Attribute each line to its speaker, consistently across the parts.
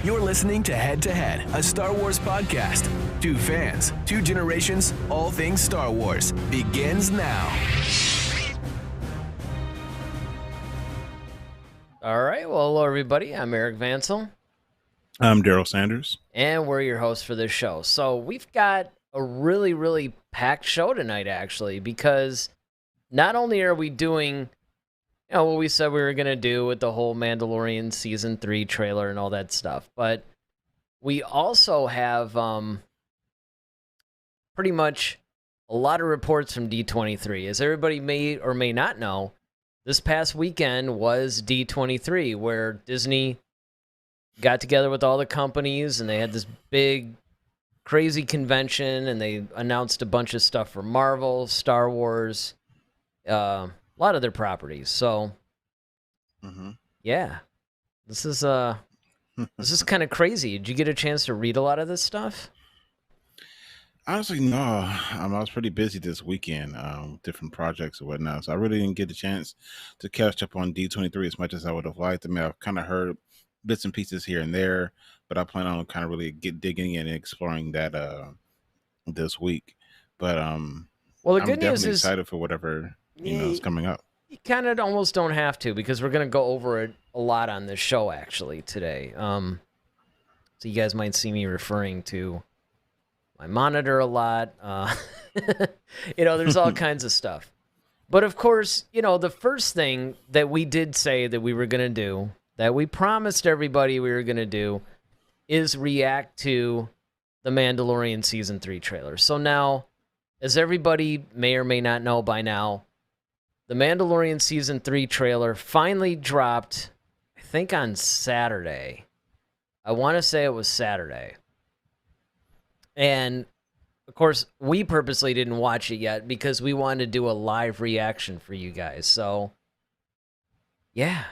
Speaker 1: You're listening to Head, a Star Wars podcast. Two fans, two generations, all things Star Wars begins now.
Speaker 2: All right, well, hello, everybody. I'm Eric Vansel.
Speaker 3: I'm Daryl Sanders.
Speaker 2: And we're your hosts for this show. So we've got a really packed show tonight, actually, because not only are we doing what we said we were going to do with the whole Mandalorian Season 3 trailer and all that stuff, but we also have pretty much a lot of reports from D23. As everybody may or may not know, this past weekend was D23, where Disney got together with all the companies and they had this big, crazy convention, and they announced a bunch of stuff for Marvel, Star Wars, a lot of their properties. So, yeah, this is kind of crazy. Did you get a chance to read a lot of this stuff?
Speaker 3: Honestly, no. I was pretty busy this weekend, different projects or whatnot. So I really didn't get the chance to catch up on D23 as much as I would have liked. I mean, I've kind of heard bits and pieces here and there, but I plan on kind of really digging in and exploring that this week. But
Speaker 2: well, the
Speaker 3: I'm
Speaker 2: good news
Speaker 3: definitely
Speaker 2: is
Speaker 3: excited for whatever is coming up.
Speaker 2: You kind of almost don't have to, because we're going to go over it a lot on this show actually today. So you guys might see me referring to my monitor a lot. There's all kinds of stuff. But of course, the first thing that we did say that we were going to do, that we promised everybody we were going to do, is react to the Mandalorian Season 3 trailer. So now, as everybody may or may not know by now, the Mandalorian Season 3 trailer finally dropped, I think on Saturday. I want to say it was Saturday. And, of course, we purposely didn't watch it yet because we wanted to do a live reaction for you guys. So, yeah.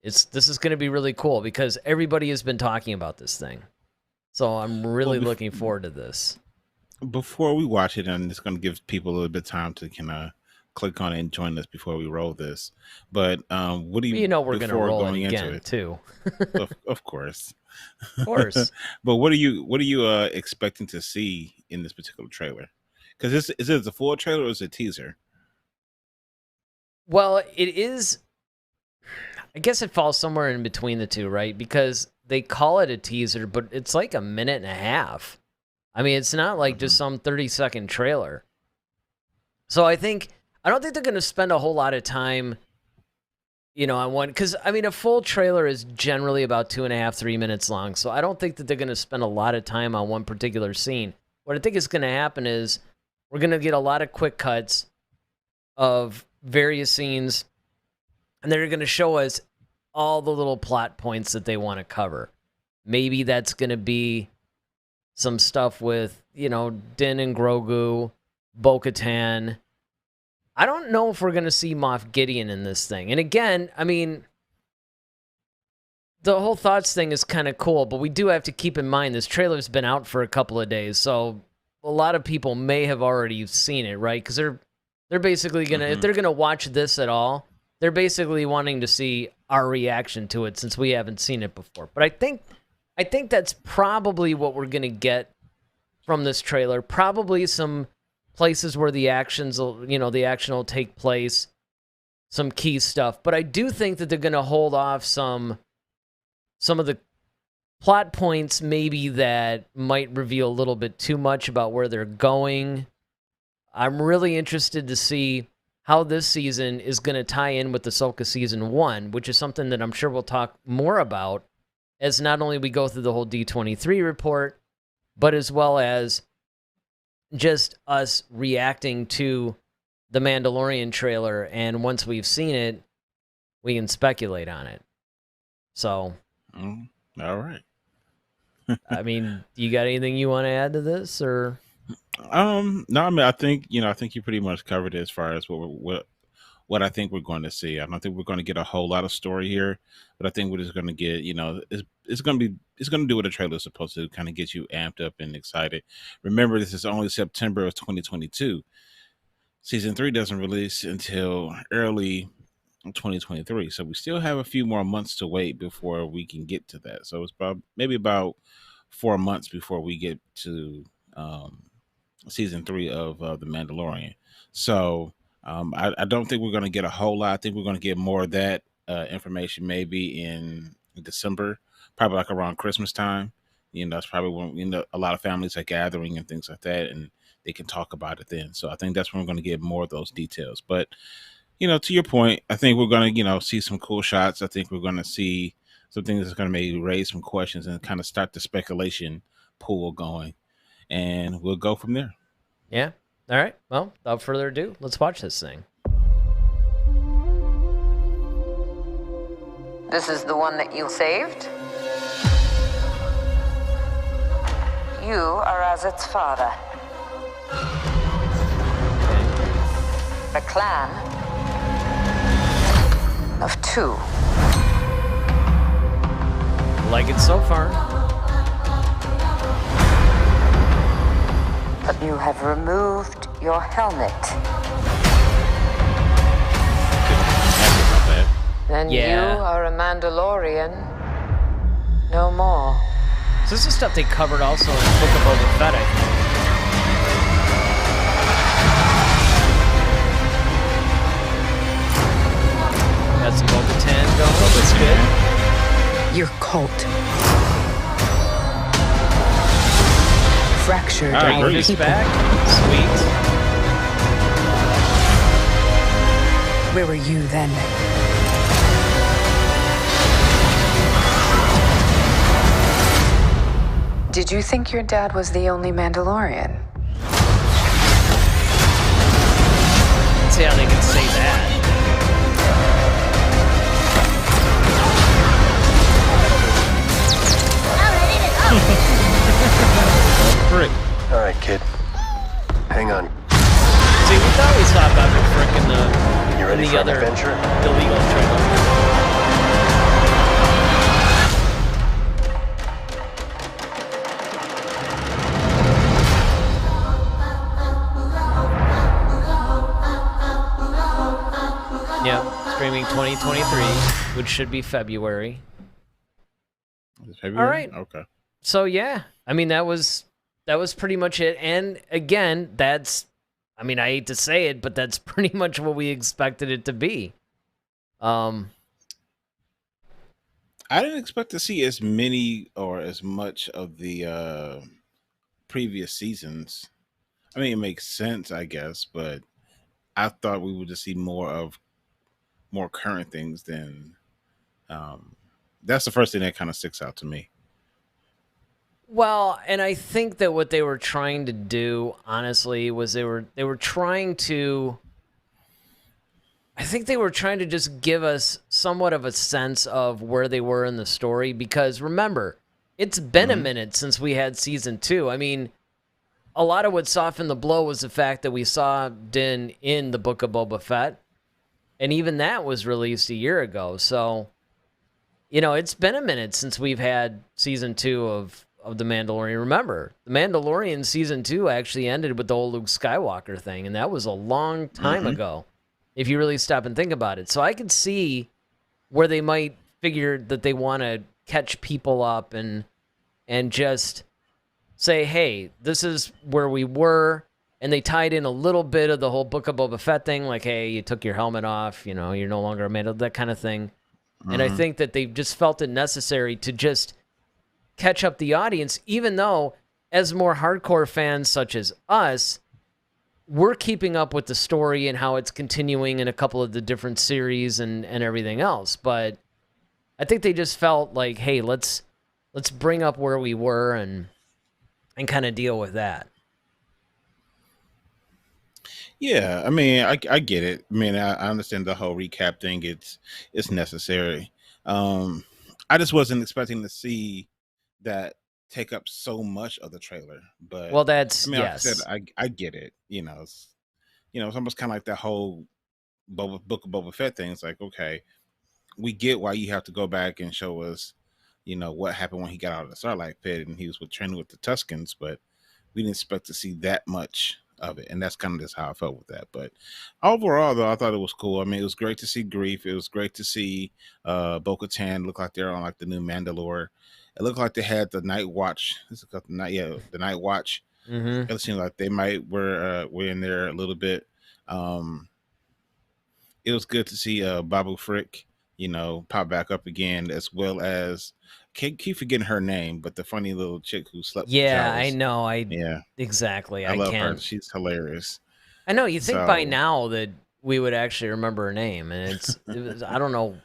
Speaker 2: This is going to be really cool because everybody has been talking about this thing. So I'm really looking forward to this.
Speaker 3: Before we watch it, and it's going to give people a little bit of time to kind of click on it and join us before we roll this. But what do you...
Speaker 2: we're going to roll it again, too.
Speaker 3: Of course.
Speaker 2: Of course.
Speaker 3: But what are you expecting to see in this particular trailer? Because is it a full trailer or is it a teaser?
Speaker 2: Well, it is... I guess it falls somewhere in between the two, right? Because they call it a teaser, but it's like a minute and a half. I mean, it's not like just some 30-second trailer. So I don't think they're going to spend a whole lot of time, on one. Because, I mean, a full trailer is generally about 2.5, 3 minutes long. So I don't think that they're going to spend a lot of time on one particular scene. What I think is going to happen is we're going to get a lot of quick cuts of various scenes, and they're going to show us all the little plot points that they want to cover. Maybe that's going to be some stuff with, Din and Grogu, Bo-Katan. I don't know if we're going to see Moff Gideon in this thing. And again, I mean, the whole thoughts thing is kind of cool, but we do have to keep in mind this trailer's been out for a couple of days, so a lot of people may have already seen it, right? Because they're basically going to, if they're going to watch this at all, they're basically wanting to see our reaction to it since we haven't seen it before. But I think that's probably what we're going to get from this trailer. Probably some places where the action will take place, some key stuff. But I do think that they're going to hold off some of the plot points maybe that might reveal a little bit too much about where they're going. I'm really interested to see how this season is going to tie in with Ahsoka Season 1, which is something that I'm sure we'll talk more about as not only we go through the whole D23 report, but as well as just us reacting to the Mandalorian trailer, and once we've seen it, we can speculate on it. So...
Speaker 3: all right.
Speaker 2: I mean, you got anything you want to add to this, or?
Speaker 3: No, I mean, I think you pretty much covered it as far as what I think we're going to see. I don't think we're going to get a whole lot of story here, but I think we're just going to get, it's going to do what a trailer is supposed to, kind of get you amped up and excited. Remember, this is only September of 2022. Season 3 doesn't release until early 2023. So we still have a few more months to wait before we can get to that. So it's maybe about 4 months before we get to season 3 of The Mandalorian. So I don't think we're going to get a whole lot. I think we're going to get more of that information maybe in December, probably like around Christmas time. That's probably when a lot of families are gathering and things like that, and they can talk about it then. So I think that's when we're going to get more of those details. But to your point, I think we're going to see some cool shots. I think we're going to see some things that's going to maybe raise some questions and kind of start the speculation pool going, and we'll go from there.
Speaker 2: Yeah. All right. Well, without further ado, let's watch this thing.
Speaker 4: This is the one that you saved? You are as its father. A clan of 2.
Speaker 2: Like it so far.
Speaker 4: But you have removed your helmet. Then
Speaker 2: Yeah.
Speaker 4: you are a Mandalorian. No more.
Speaker 2: So this is stuff they covered also in Book of Boba Fett, I think. Got some Bo-Katan going. That's good.
Speaker 5: Your cult. Fractured
Speaker 3: I
Speaker 5: our
Speaker 3: agree.
Speaker 2: This
Speaker 5: people.
Speaker 2: back. Sweet.
Speaker 5: Where were you then? Did you think your dad was the only Mandalorian?
Speaker 2: Let's see how they can say that.
Speaker 3: Frick.
Speaker 6: All right, kid. Hang on.
Speaker 2: See, we thought we saw Bobby Frick in
Speaker 6: You ready
Speaker 2: the
Speaker 6: for an
Speaker 2: other
Speaker 6: adventure?
Speaker 2: illegal trailer. Yep, streaming 2023, which should be February.
Speaker 3: February?
Speaker 2: All right.
Speaker 3: Okay.
Speaker 2: So yeah, I mean that was pretty much it. And again, I hate to say it, but that's pretty much what we expected it to be.
Speaker 3: I didn't expect to see as many or as much of the previous seasons. I mean, it makes sense, I guess, but I thought we would just see more current things than. That's the first thing that kind of sticks out to me.
Speaker 2: Well, and I think that what they were trying to do, honestly, was they were trying to. I think they were trying to just give us somewhat of a sense of where they were in the story, because remember, it's been a minute since we had season 2. I mean, a lot of what softened the blow was the fact that we saw Din in the Book of Boba Fett, and even that was released a year ago. So, it's been a minute since we've had season 2 of The Mandalorian. Remember, The Mandalorian season 2 actually ended with the whole Luke Skywalker thing, and that was a long time ago, if you really stop and think about it. So I could see where they might figure that they want to catch people up and just say, hey, this is where we were. And they tied in a little bit of the whole Book of Boba Fett thing, like, hey, you took your helmet off, you're no longer a Mandalorian, that kind of thing. And I think that they just felt it necessary to just catch up the audience, even though, as more hardcore fans such as us, we're keeping up with the story and how it's continuing in a couple of the different series and everything else. But I think they just felt like, hey, let's bring up where we were and kind of deal with that.
Speaker 3: Yeah, I mean, I get it. I mean, I understand the whole recap thing. It's necessary. I just wasn't expecting to see that take up so much of the trailer. But
Speaker 2: Well, that's
Speaker 3: I mean,
Speaker 2: yes.
Speaker 3: like I said, I get it. It's almost kind of like that whole Book of Boba Fett thing. It's like, okay, we get why you have to go back and show us, what happened when he got out of the Starlight Pit and he was training with the Tuskens, but we didn't expect to see that much of it, and that's kind of just how I felt with that. But overall, though, I thought it was cool. I mean, it was great to see Grief. It was great to see Bo-Katan look like they're on like the new Mandalore. It looked like they had the Night Watch. This is called the Night Watch.
Speaker 2: Mm-hmm.
Speaker 3: It seemed like they were in there a little bit. It was good to see Babu Frick, pop back up again, as well as keep forgetting her name, but the funny little chick who slept with
Speaker 2: Yeah,
Speaker 3: Charles.
Speaker 2: I know.
Speaker 3: Yeah,
Speaker 2: Exactly.
Speaker 3: I love
Speaker 2: can't.
Speaker 3: her. She's hilarious.
Speaker 2: I know. You think by
Speaker 3: So-
Speaker 2: now that we would actually remember her name, and it was, I don't know.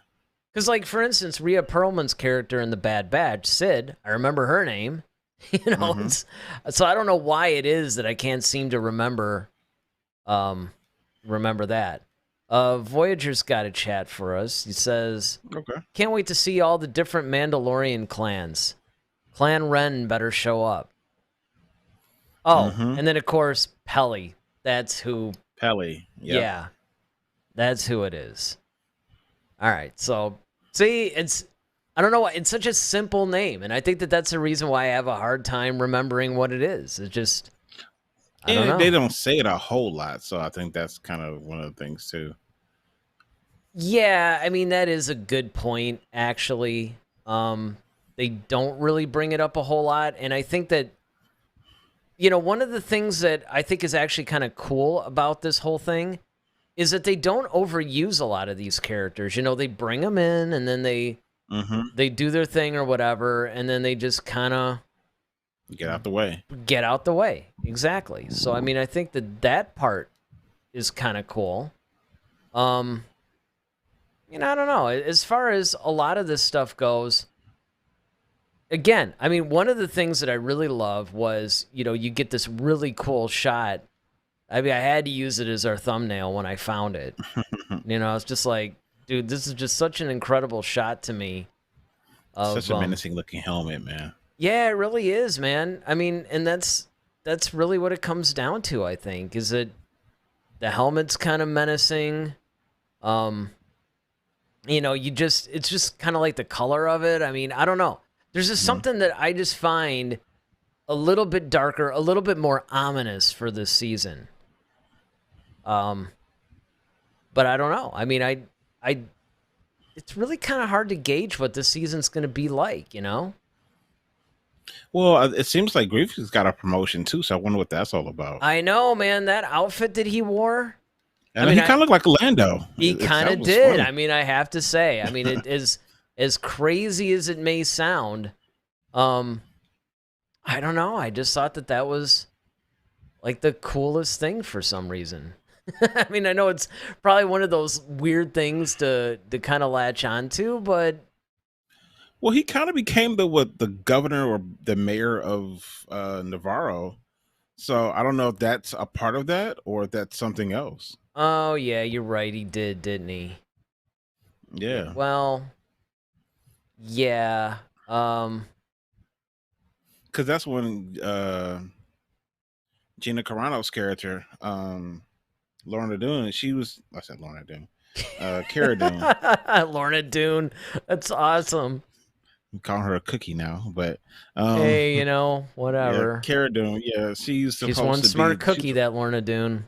Speaker 2: Because, like, for instance, Rhea Perlman's character in The Bad Batch, Sid, I remember her name.
Speaker 3: Mhm.
Speaker 2: So I don't know why it is that I can't seem to remember that. Voyager's got a chat for us. He says,
Speaker 3: Okay.
Speaker 2: can't wait to see all the different Mandalorian clans. Clan Ren better show up. Oh,
Speaker 3: Mhm.
Speaker 2: and then, of course, Peli. That's who.
Speaker 3: Peli. Yep.
Speaker 2: Yeah. That's who it is. All right. So, see, I don't know why. It's such a simple name. And I think that that's the reason why I have a hard time remembering what it is. It's just, I don't
Speaker 3: And
Speaker 2: know.
Speaker 3: they don't say it a whole lot, so I think that's kind of one of the things too.
Speaker 2: Yeah, I mean, that is a good point, actually. They don't really bring it up a whole lot. And I think that, one of the things that I think is actually kind of cool about this whole thing is that they don't overuse a lot of these characters. They bring them in and then they do their thing or whatever, and then they just kind of
Speaker 3: Get out the way.
Speaker 2: get out the way. Exactly. So, I mean, I think that part is kind of cool. I don't know. As far as a lot of this stuff goes, again, I mean, one of the things that I really love was, you get this really cool shot. I mean, I had to use it as our thumbnail when I found it. It's just like, dude, this is just such an incredible shot to me.
Speaker 3: Such a menacing looking helmet, man.
Speaker 2: Yeah, it really is, man. I mean, and that's really what it comes down to, I think, is that the helmet's kind of menacing. It's just kind of like the color of it. I mean, I don't know. There's just something that I just find a little bit darker, a little bit more ominous for this season. But I don't know. I mean, it's really kind of hard to gauge what this season's going to be like,
Speaker 3: Well, it seems like Grief has got a promotion too, so I wonder what that's all about.
Speaker 2: I know, man. That outfit that he wore,
Speaker 3: And he kind of looked like Lando.
Speaker 2: he kind
Speaker 3: That
Speaker 2: of
Speaker 3: was
Speaker 2: did.
Speaker 3: funny.
Speaker 2: I mean, I have to say. I mean, it is as crazy as it may sound. I don't know. I just thought that was like the coolest thing for some reason. I mean, I know it's probably one of those weird things to kind of latch onto, but
Speaker 3: Well, he kind of became the governor or the mayor of Navarro. So I don't know if that's a part of that or if that's something else.
Speaker 2: oh yeah, you're right. He did, didn't he?
Speaker 3: Yeah.
Speaker 2: Well, yeah.
Speaker 3: Because that's when Gina Carano's character, Lorna Doone, I said Lorna Doone. Cara Dune.
Speaker 2: Lorna Doone. That's awesome.
Speaker 3: I'm calling her a cookie now, but
Speaker 2: Hey, whatever.
Speaker 3: Yeah, Cara Dune, yeah, she's
Speaker 2: She's
Speaker 3: supposed
Speaker 2: one
Speaker 3: to
Speaker 2: smart
Speaker 3: be,
Speaker 2: cookie, that Lorna Doone.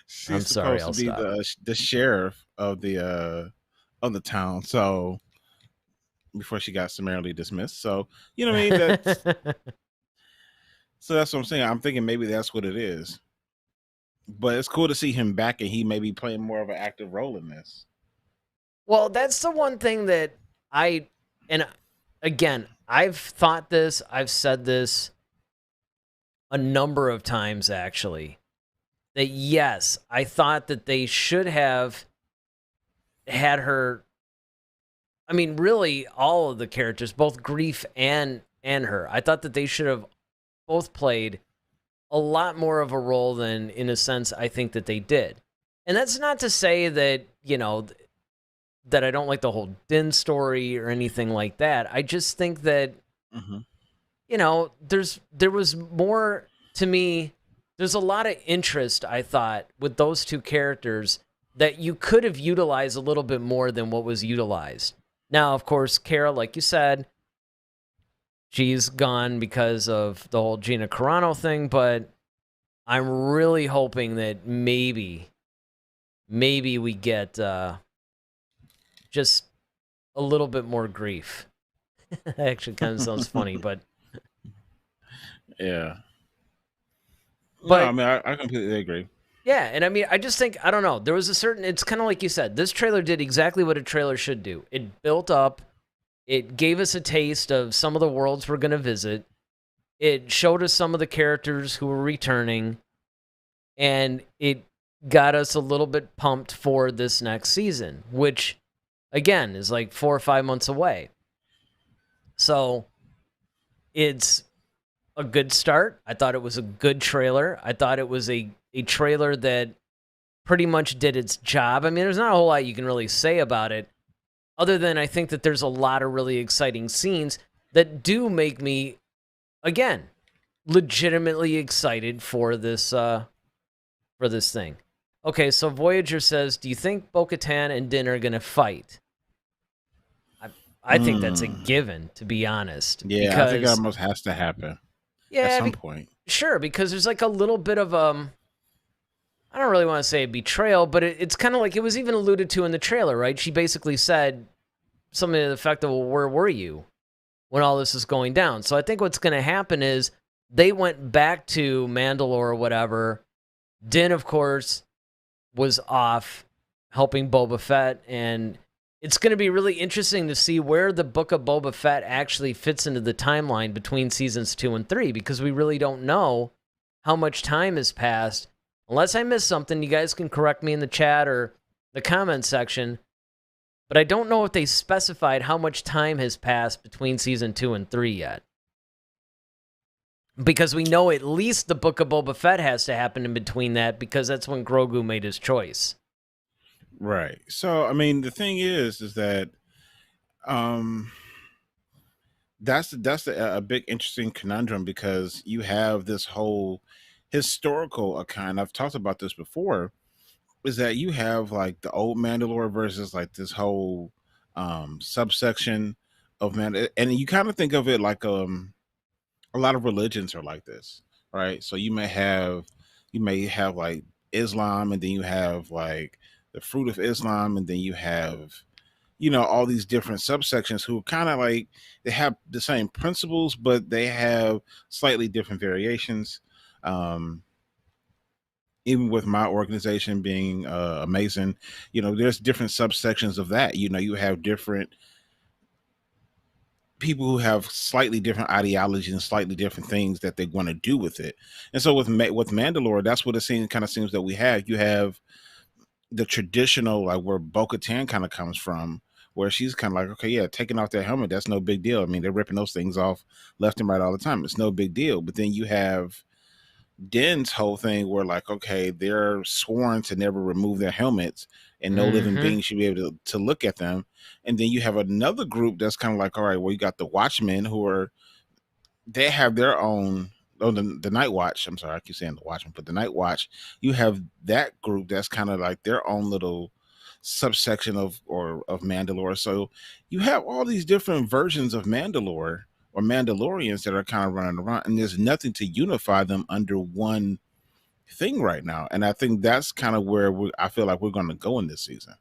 Speaker 3: she's
Speaker 2: I'm sorry,
Speaker 3: supposed
Speaker 2: I'll
Speaker 3: to be
Speaker 2: stop.
Speaker 3: the sheriff of the town. So before she got summarily dismissed, so you know what I mean. So that's what I'm saying. I'm thinking maybe that's what it is. But it's cool to see him back, and he may be playing more of an active role in this.
Speaker 2: Well, that's the one thing that and again, I've thought this, I've said this a number of times actually, that yes, I thought that they should have had her, I mean, really all of the characters, both Grief and her, I thought that they should have both played a lot more of a role than, in a sense, I think that they did. And that's not to say that, that I don't like the whole Din story or anything like that. I just think that, there was more to me. There's a lot of interest, I thought, with those two characters that you could have utilized a little bit more than what was utilized. Now, of course, Cara, like you said, she's gone because of the whole Gina Carano thing, but I'm really hoping that maybe we get just a little bit more grief. That actually kind of sounds funny, but
Speaker 3: Yeah. No,
Speaker 2: But-
Speaker 3: I mean, I completely agree.
Speaker 2: yeah, and I mean, I just think, I don't know, there was a certain, it's kind of like you said, this trailer did exactly what a trailer should do. It built up, it gave us a taste of some of the worlds we're going to visit, it showed us some of the characters who were returning, and it got us a little bit pumped for this next season, which, again, is like 4 or 5 months away. So, it's a good start. I thought it was a good trailer. I thought it was a trailer that pretty much did its job. I mean, there's not a whole lot you can really say about it, other than I think that there's a lot of really exciting scenes that do make me, again, legitimately excited for this thing. Okay, so Voyager says, do you think Bo-Katan and Din are going to fight? I think that's a given, to be honest.
Speaker 3: Yeah,
Speaker 2: because,
Speaker 3: I think that almost has to happen at some point.
Speaker 2: Sure, because there's like a little bit of I don't really want to say a betrayal, but it's kind of like it was even alluded to in the trailer, right? She basically said something to the effect of, well, where were you when all this is going down? So I think what's going to happen is they went back to Mandalore or whatever. Din, of course, was off helping Boba Fett, and it's going to be really interesting to see where the Book of Boba Fett actually fits into the timeline between seasons 2 and 3, because we really don't know how much time has passed. Unless I missed something, you guys can correct me in the chat or the comment section, but I don't know if they specified how much time has passed between season 2 and 3 yet. Because we know at least the Book of Boba Fett has to happen in between that, because that's when Grogu made his choice.
Speaker 3: Right. So, I mean, the thing is that that's a big interesting conundrum, because you have this whole historical account. I've talked about this before, is that you have like the old Mandalore versus like this whole subsection of and you kind of think of it like a lot of religions are like this, right? So you may have like Islam, and then you have like the fruit of Islam, and then you have, all these different subsections who kind of like, they have the same principles, but they have slightly different variations. Even with my organization being amazing, there's different subsections of that. You have different people who have slightly different ideologies and slightly different things that they want to do with it. And so with Mandalore, that's what it kind of seems that we have. You have the traditional, like where Bo-Katan kind of comes from, where she's kind of like, okay, yeah, taking off that helmet, that's no big deal. I mean, they're ripping those things off left and right all the time. It's no big deal. But then you have Din's whole thing where, like, okay, they're sworn to never remove their helmets, and no living being should be able to look at them. And then you have another group that's kind of like, all right, well, you got the Watchmen, they have their own, the Night Watch. I'm sorry, I keep saying the Watchmen, but the Night Watch, you have that group that's kind of like their own little subsection of Mandalore. So you have all these different versions of Mandalore or Mandalorians that are kind of running around, and there's nothing to unify them under one thing right now. And I think that's kind of where I feel like we're going to go in this season.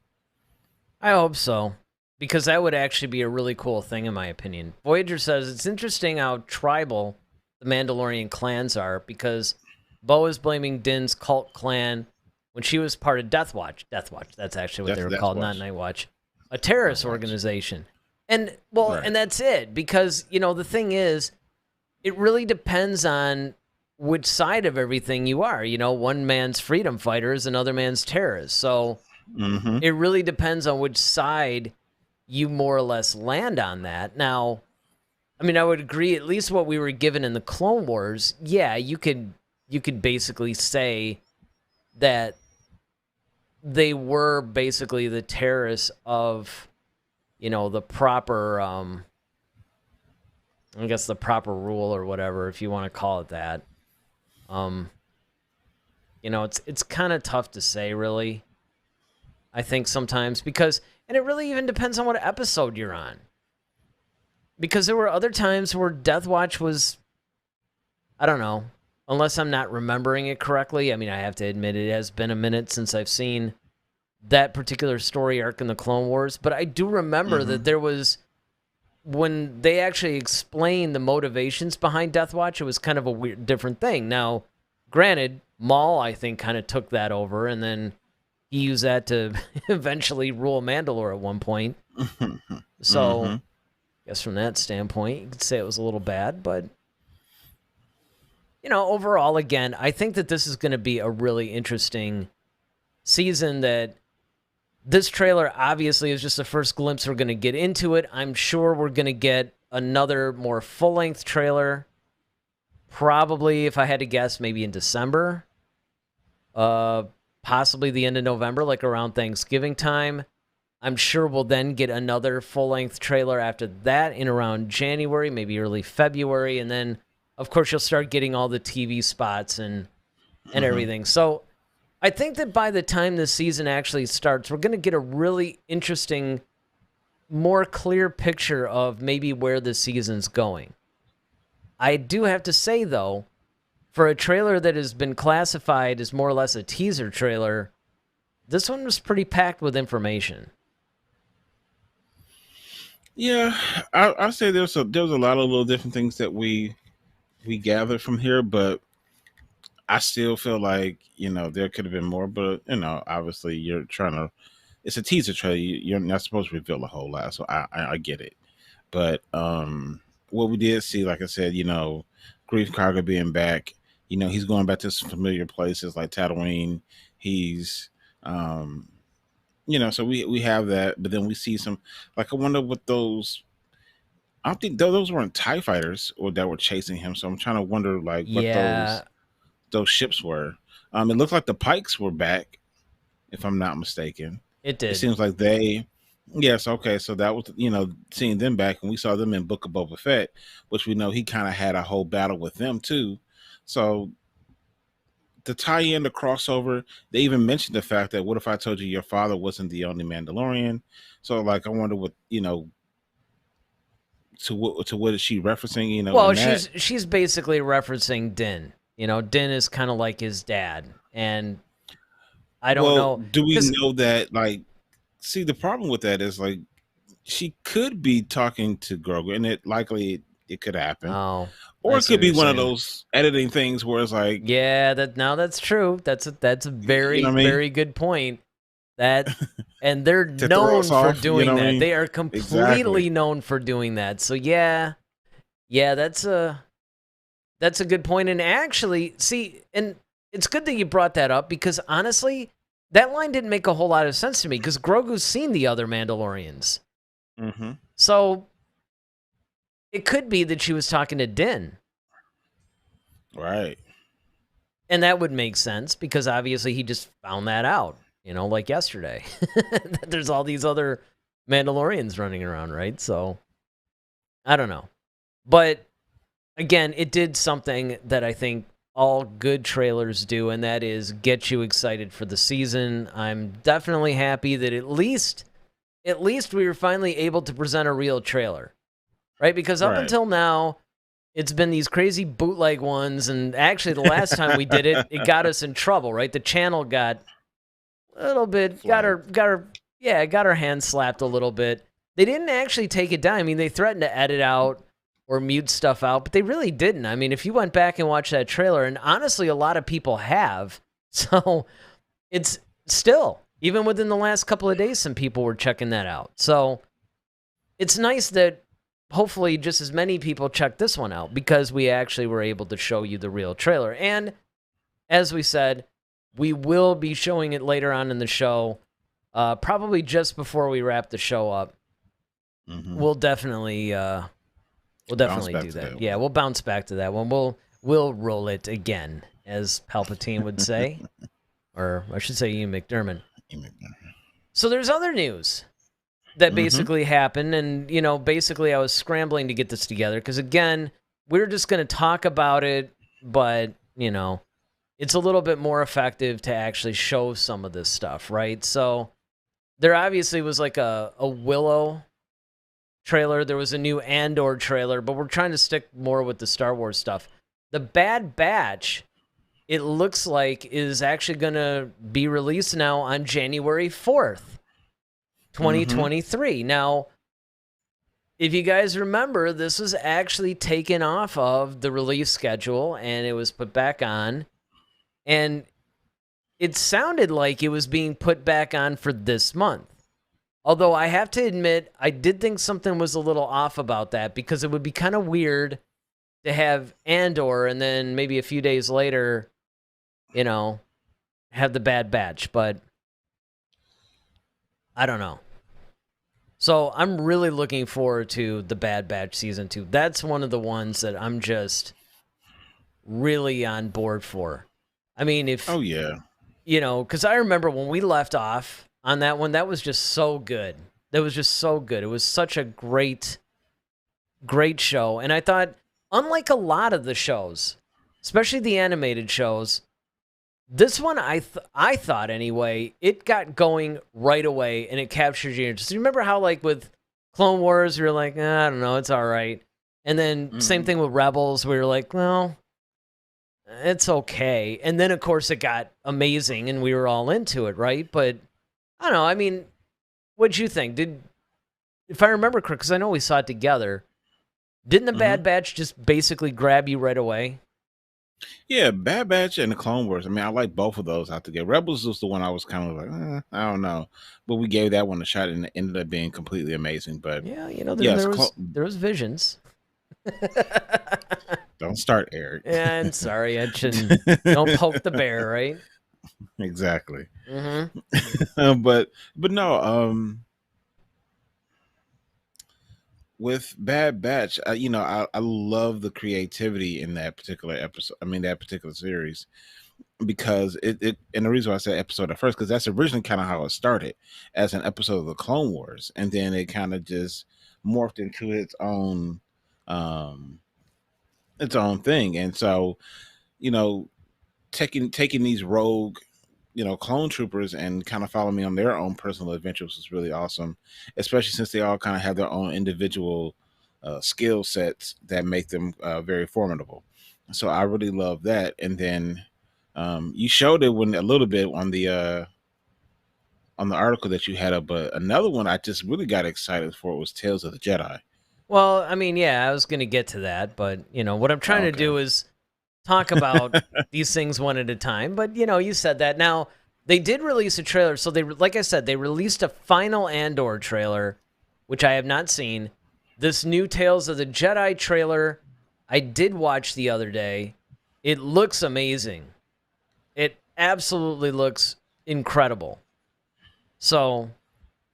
Speaker 2: I hope so, because that would actually be a really cool thing, in my opinion. Voyager says, it's interesting how tribal the Mandalorian clans are, because Bo is blaming Din's cult clan when she was part of Death Watch. Death Watch, that's actually what they were called, not Night Watch. A terrorist organization. And, well, right. And that's it, because, the thing is, it really depends on which side of everything you are. One man's freedom fighter is another man's terrorist. So it really depends on which side you more or less land on that. Now, I mean, I would agree, at least what we were given in the Clone Wars, yeah, you could basically say that they were basically the terrorists of, the proper, I guess the proper rule or whatever, if you want to call it that. It's kind of tough to say, really. I think sometimes, because, and it really even depends on what episode you're on. Because there were other times where Death Watch was, I don't know, unless I'm not remembering it correctly. I mean, I have to admit it has been a minute since I've seen that particular story arc in the Clone Wars, but I do remember that there was, when they actually explained the motivations behind Death Watch, it was kind of a weird, different thing. Now, granted, Maul, I think, kind of took that over, and then he used that to eventually rule Mandalore at one point. So, I guess from that standpoint, you could say it was a little bad, but, you know, overall, again, I think that this is going to be a really interesting season. That this trailer obviously is just the first glimpse we're going to get into it. I'm sure we're going to get another more full-length trailer, probably, if I had to guess, maybe in December, possibly the end of November, like around Thanksgiving time. I'm sure we'll then get another full-length trailer after that in around January, maybe early February, and then, of course, you'll start getting all the TV spots and everything. So I think that by the time the season actually starts, we're going to get a really interesting, more clear picture of maybe where the season's going. I do have to say, though, for a trailer that has been classified as more or less a teaser trailer, this one was pretty packed with information.
Speaker 3: Yeah, I'll say there's a lot of little different things that we gathered from here, but I still feel like, you know, there could have been more. But, you know, obviously you're trying to, it's a teaser trailer. You're not supposed to reveal a whole lot, so I get it. But what we did see, like I said, you know, Grief Karga being back, you know, he's going back to some familiar places like Tatooine. He's you know, so we have that, but then we see some, like, I wonder what those, I don't think those weren't TIE fighters or that were chasing him. So I'm trying to wonder, like, what those ships were. It looked like the Pikes were back, if I'm not mistaken.
Speaker 2: It did.
Speaker 3: It seems like yes, okay. So that was, you know, seeing them back, and we saw them in Book of Boba Fett, which we know he kind of had a whole battle with them too. So to tie in the crossover, they even mentioned the fact that, what if I told you your father wasn't the only Mandalorian? So, like, I wonder what, you know, to what is she referencing? You know,
Speaker 2: well, she's basically referencing Din. You know, Din is kind of like his dad, and I don't know.
Speaker 3: Do we know that? Like, see, the problem with that is, like, she could be talking to Grogu, and it likely it could happen.
Speaker 2: Oh.
Speaker 3: Or it could be one of those editing things where it's like,
Speaker 2: yeah, that's true. That's a very, very good point. That, and they're known for doing that. I mean? They are completely known for doing that. So yeah, that's a good point. And actually, see, and it's good that you brought that up, because honestly, that line didn't make a whole lot of sense to me, because Grogu's seen the other Mandalorians. So it could be that she was talking to Din.
Speaker 3: Right.
Speaker 2: And that would make sense, because obviously he just found that out, you know, like yesterday. There's all these other Mandalorians running around, right? So, I don't know. But, again, it did something that I think all good trailers do, and that is get you excited for the season. I'm definitely happy that at least we were finally able to present a real trailer. Right? Because up until now, it's been these crazy bootleg ones, and actually the last time we did it, it got us in trouble, right? The channel got a little bit, got her hand slapped a little bit. They didn't actually take it down. I mean, they threatened to edit out or mute stuff out, but they really didn't. I mean, if you went back and watched that trailer, and honestly, a lot of people have, so it's still, even within the last couple of days, some people were checking that out. So it's nice that hopefully just as many people check this one out, because we actually were able to show you the real trailer. And as we said, we will be showing it later on in the show, probably just before we wrap the show up. We'll definitely do that. Yeah, we'll bounce back to that one. We'll roll it again, as Palpatine would say, or I should say Ian McDiarmid. So there's other news that basically happened, and, you know, basically I was scrambling to get this together, because, again, we're just going to talk about it, but, you know, it's a little bit more effective to actually show some of this stuff, right? So there obviously was like a Willow trailer, there was a new Andor trailer, but we're trying to stick more with the Star Wars stuff. The Bad Batch, it looks like, is actually going to be released now on January 4th, 2023. Now, if you guys remember, this was actually taken off of the release schedule and it was put back on. And it sounded like it was being put back on for this month. Although I have to admit, I did think something was a little off about that, because it would be kind of weird to have Andor and then maybe a few days later, have the Bad Batch. But I don't know. So I'm really looking forward to the Bad Batch Season 2. That's one of the ones that I'm just really on board for. I mean,
Speaker 3: Oh yeah.
Speaker 2: Because I remember when we left off on that one, that was just so good. That was just so good. It was such a great show. And I thought, unlike a lot of the shows, especially the animated shows, this one, I thought anyway, it got going right away and it captured your interest. You remember how, like, with Clone Wars, we were like, I don't know, it's all right. And then same thing with Rebels, we were like, well, it's okay. And then, of course, it got amazing and we were all into it, right? But I don't know. I mean, what'd you think? If I remember correct, because I know we saw it together, didn't the Bad Batch just basically grab you right away?
Speaker 3: Yeah, Bad Batch and the Clone Wars. I mean, I like both of those out together. Rebels was the one I was kind of like, I don't know. But we gave that one a shot and it ended up being completely amazing. But
Speaker 2: yeah, there was visions.
Speaker 3: Don't start, Eric.
Speaker 2: And sorry, I shouldn't. Don't poke the bear, right?
Speaker 3: Exactly.
Speaker 2: Mm-hmm.
Speaker 3: but no. With Bad Batch, I love the creativity in that particular episode. I mean, that particular series, because it and the reason why I said episode at first, because that's originally kind of how it started, as an episode of the Clone Wars, and then it kind of just morphed into its own thing. And so, taking these rogue, clone troopers and kind of follow me on their own personal adventures was really awesome, especially since they all kind of have their own individual skill sets that make them very formidable. So I really love that. And then you showed it a little bit on the article that you had up, but another one I just really got excited for was Tales of the Jedi.
Speaker 2: Well, I mean, yeah, I was going to get to that, but what I'm trying to do is talk about these things one at a time. But you said that. Now, they did release a trailer, so like I said, they released a final Andor trailer, which I have not seen. This new Tales of the Jedi trailer, I did watch the other day. It looks amazing. It absolutely looks incredible. So,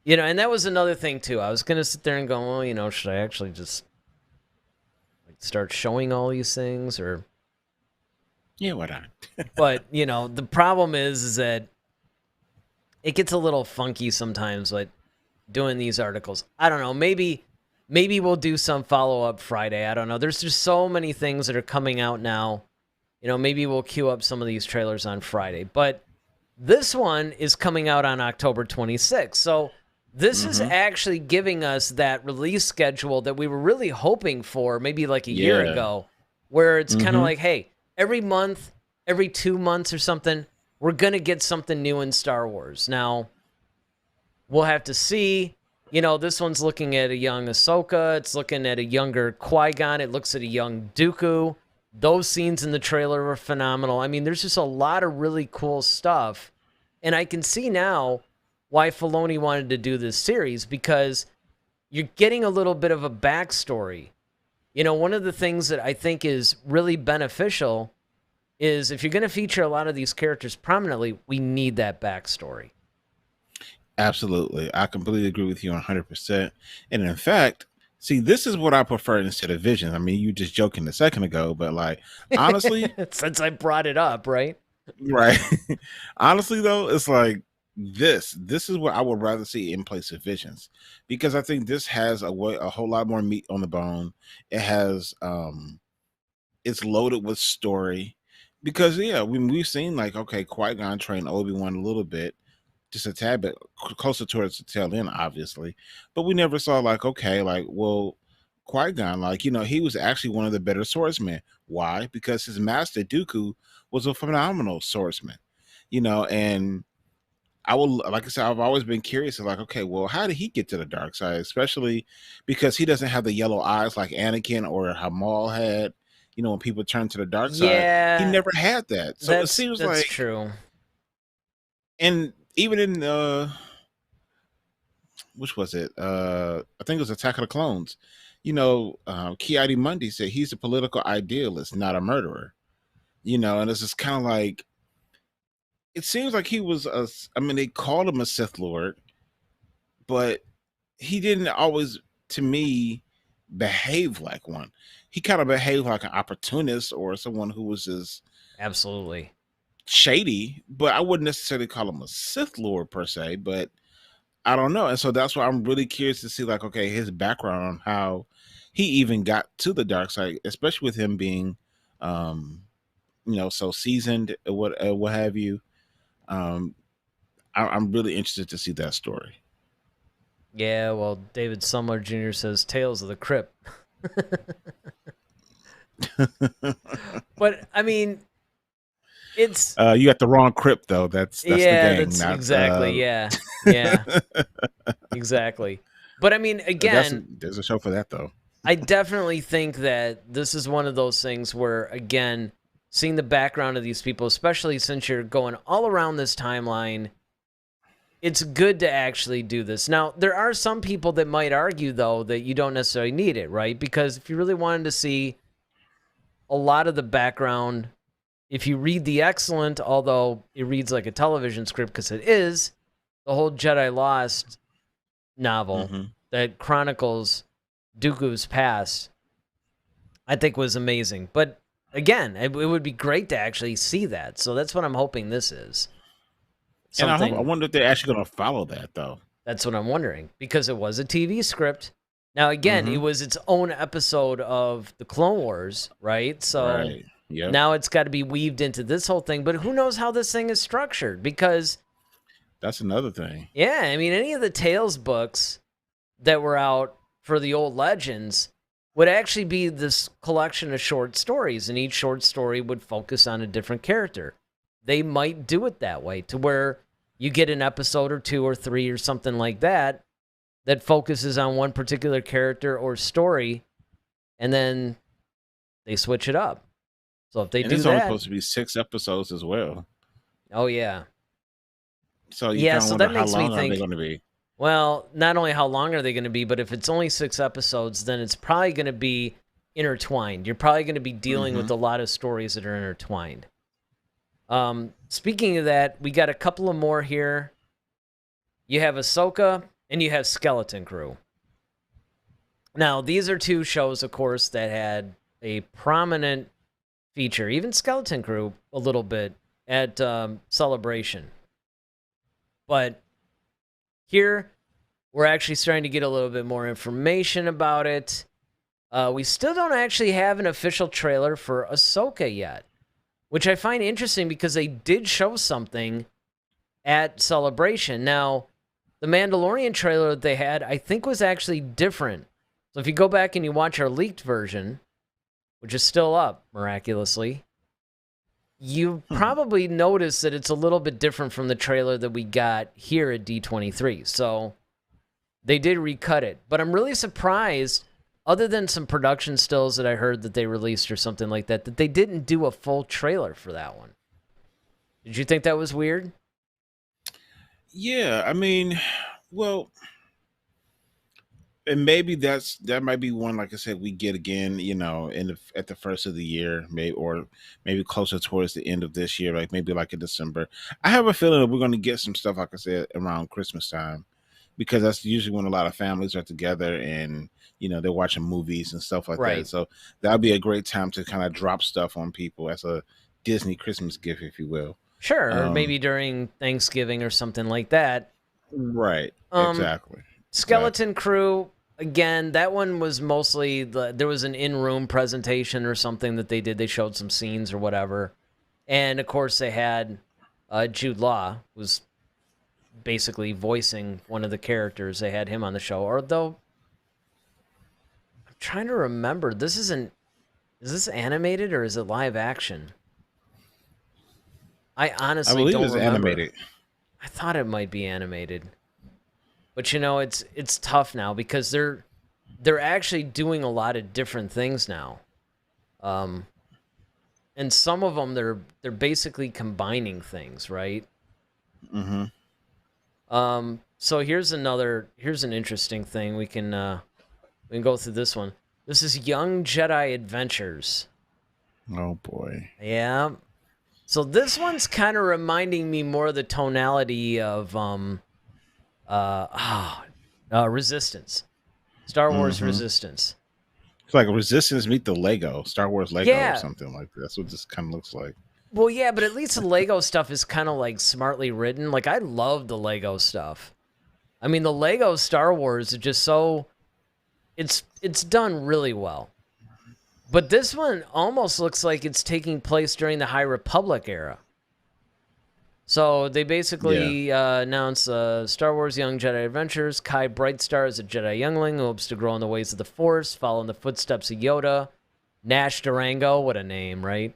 Speaker 2: and that was another thing too. I was gonna sit there and go, well, should I actually just start showing all these things, or?
Speaker 3: Yeah, why not?
Speaker 2: But the problem is that it gets a little funky sometimes. Like doing these articles, I don't know. Maybe we'll do some follow-up Friday. I don't know. There's just so many things that are coming out now. Maybe we'll queue up some of these trailers on Friday. But this one is coming out on October 26th. So this is actually giving us that release schedule that we were really hoping for maybe like a year ago, where it's kind of like, hey, every month, every 2 months or something, we're going to get something new in Star Wars. Now, we'll have to see. This one's looking at a young Ahsoka. It's looking at a younger Qui-Gon. It looks at a young Dooku. Those scenes in the trailer were phenomenal. I mean, there's just a lot of really cool stuff. And I can see now why Filoni wanted to do this series, because you're getting a little bit of a backstory. One of the things that I think is really beneficial is if you're going to feature a lot of these characters prominently, we need that backstory.
Speaker 3: Absolutely. I completely agree with you 100%. And in fact, see, this is what I prefer instead of Visions. I mean, you just joking a second ago, but like, honestly,
Speaker 2: since I brought it up, right?
Speaker 3: Right. Honestly, though, it's like this is what I would rather see in place of Visions, because I think this has a whole lot more meat on the bone. It has, it's loaded with story, because we've seen like, okay, Qui-Gon train Obi-Wan a little bit, just a tad bit closer towards the tail end, obviously, but we never saw like, okay, like, well, Qui-Gon. Like, he was actually one of the better swordsmen. Why? Because his master Dooku was a phenomenal swordsman. And like I said, I've always been curious of like, okay, well, how did he get to the dark side? Especially because he doesn't have the yellow eyes like Anakin or Hamal had. When people turn to the dark side, he never had that. So it seems
Speaker 2: that's
Speaker 3: like
Speaker 2: true.
Speaker 3: And even in which was it? I think it was Attack of the Clones. Ki-Adi-Mundi said he's a political idealist, not a murderer. And it's just kind of like, it seems like he was they called him a Sith Lord, but he didn't always, to me, behave like one. He kind of behaved like an opportunist or someone who was just
Speaker 2: absolutely
Speaker 3: shady, but I wouldn't necessarily call him a Sith Lord per se, but I don't know. And so that's why I'm really curious to see, like, okay, his background on how he even got to the dark side, especially with him being, so seasoned, what have you. I'm really interested to see that story.
Speaker 2: Yeah, well, David Sumler Jr. says Tales of the Crypt. But I mean, it's
Speaker 3: you got the wrong crypt though. That's the gang.
Speaker 2: That's
Speaker 3: not,
Speaker 2: exactly. Yeah. Exactly. But I mean, again,
Speaker 3: there's a show for that though.
Speaker 2: I definitely think that this is one of those things where, again, seeing the background of these people, especially since you're going all around this timeline, it's good to actually do this. Now, there are some people that might argue, though, that you don't necessarily need it, right? Because if you really wanted to see a lot of the background, if you read The Excellent, although it reads like a television script because it is, the whole Jedi Lost novel that chronicles Dooku's past, I think was amazing. But again, it would be great to actually see that. So that's what I'm hoping this is.
Speaker 3: And I wonder if they're actually going to follow that, though.
Speaker 2: That's what I'm wondering, because it was a TV script. Now, again, it was its own episode of the Clone Wars, right? So now it's got to be weaved into this whole thing. But who knows how this thing is structured? Because
Speaker 3: that's another thing.
Speaker 2: Yeah, I mean, any of the Tales books that were out for the old Legends would actually be this collection of short stories, and each short story would focus on a different character. They might do it that way, to where you get an episode or 2 or 3 or something like that that focuses on one particular character or story, and then they switch it up. So if they do that,
Speaker 3: it's only supposed to be 6 episodes as well.
Speaker 2: Oh yeah.
Speaker 3: So you kind of wonder how long are they going to be?
Speaker 2: Well, not only how long are they going to be, but if it's only 6 episodes, then it's probably going to be intertwined. You're probably going to be dealing with a lot of stories that are intertwined. Speaking of that, we got a couple of more here. You have Ahsoka and you have Skeleton Crew. Now, these are 2 shows, of course, that had a prominent feature, even Skeleton Crew a little bit, at Celebration. But here, we're actually starting to get a little bit more information about it. We still don't actually have an official trailer for Ahsoka yet, which I find interesting because they did show something at Celebration. Now, the Mandalorian trailer that they had, I think, was actually different. So if you go back and you watch our leaked version, which is still up, miraculously, you probably notice that it's a little bit different from the trailer that we got here at D23. So they did recut it. But I'm really surprised, other than some production stills that I heard that they released or something like that, that they didn't do a full trailer for that one. Did you think that was weird?
Speaker 3: Yeah, I mean, well, and maybe that might be one, like I said, we get again, at the first of the year, maybe closer towards the end of this year, like maybe like in December. I have a feeling that we're going to get some stuff, like I said, around Christmas time, because that's usually when a lot of families are together and they're watching movies and stuff like that. So that'll be a great time to kind of drop stuff on people as a Disney Christmas gift, if you will.
Speaker 2: Sure, or maybe during Thanksgiving or something like that.
Speaker 3: Right. Exactly.
Speaker 2: Skeleton Crew. Again, that one was mostly, there was an in-room presentation or something that they did. They showed some scenes or whatever. And, of course, they had Jude Law, was basically voicing one of the characters. They had him on the show. Although, I'm trying to remember. Is this animated or is it live action? I honestly
Speaker 3: I believe
Speaker 2: don't
Speaker 3: it's
Speaker 2: remember.
Speaker 3: animated.
Speaker 2: I thought it might be animated. But it's tough now because they're actually doing a lot of different things now. And some of them they're basically combining things, right?
Speaker 3: Mm-hmm.
Speaker 2: So here's an interesting thing. We can go through this one. This is Young Jedi Adventures.
Speaker 3: Oh boy.
Speaker 2: Yeah. So this one's kind of reminding me more of the tonality of Resistance. Star Wars Resistance.
Speaker 3: It's like Resistance meet the Lego, Star Wars Lego or something like that. That's what this kind of looks like.
Speaker 2: Well, yeah, but at least the Lego stuff is kind of like smartly written. Like I love the Lego stuff. I mean, the Lego Star Wars is just so it's done really well. But this one almost looks like it's taking place during the High Republic era. So they basically announced Star Wars Young Jedi Adventures. Kai Brightstar is a Jedi youngling who hopes to grow in the ways of the Force, follow in the footsteps of Yoda. Nash Durango, what a name, right?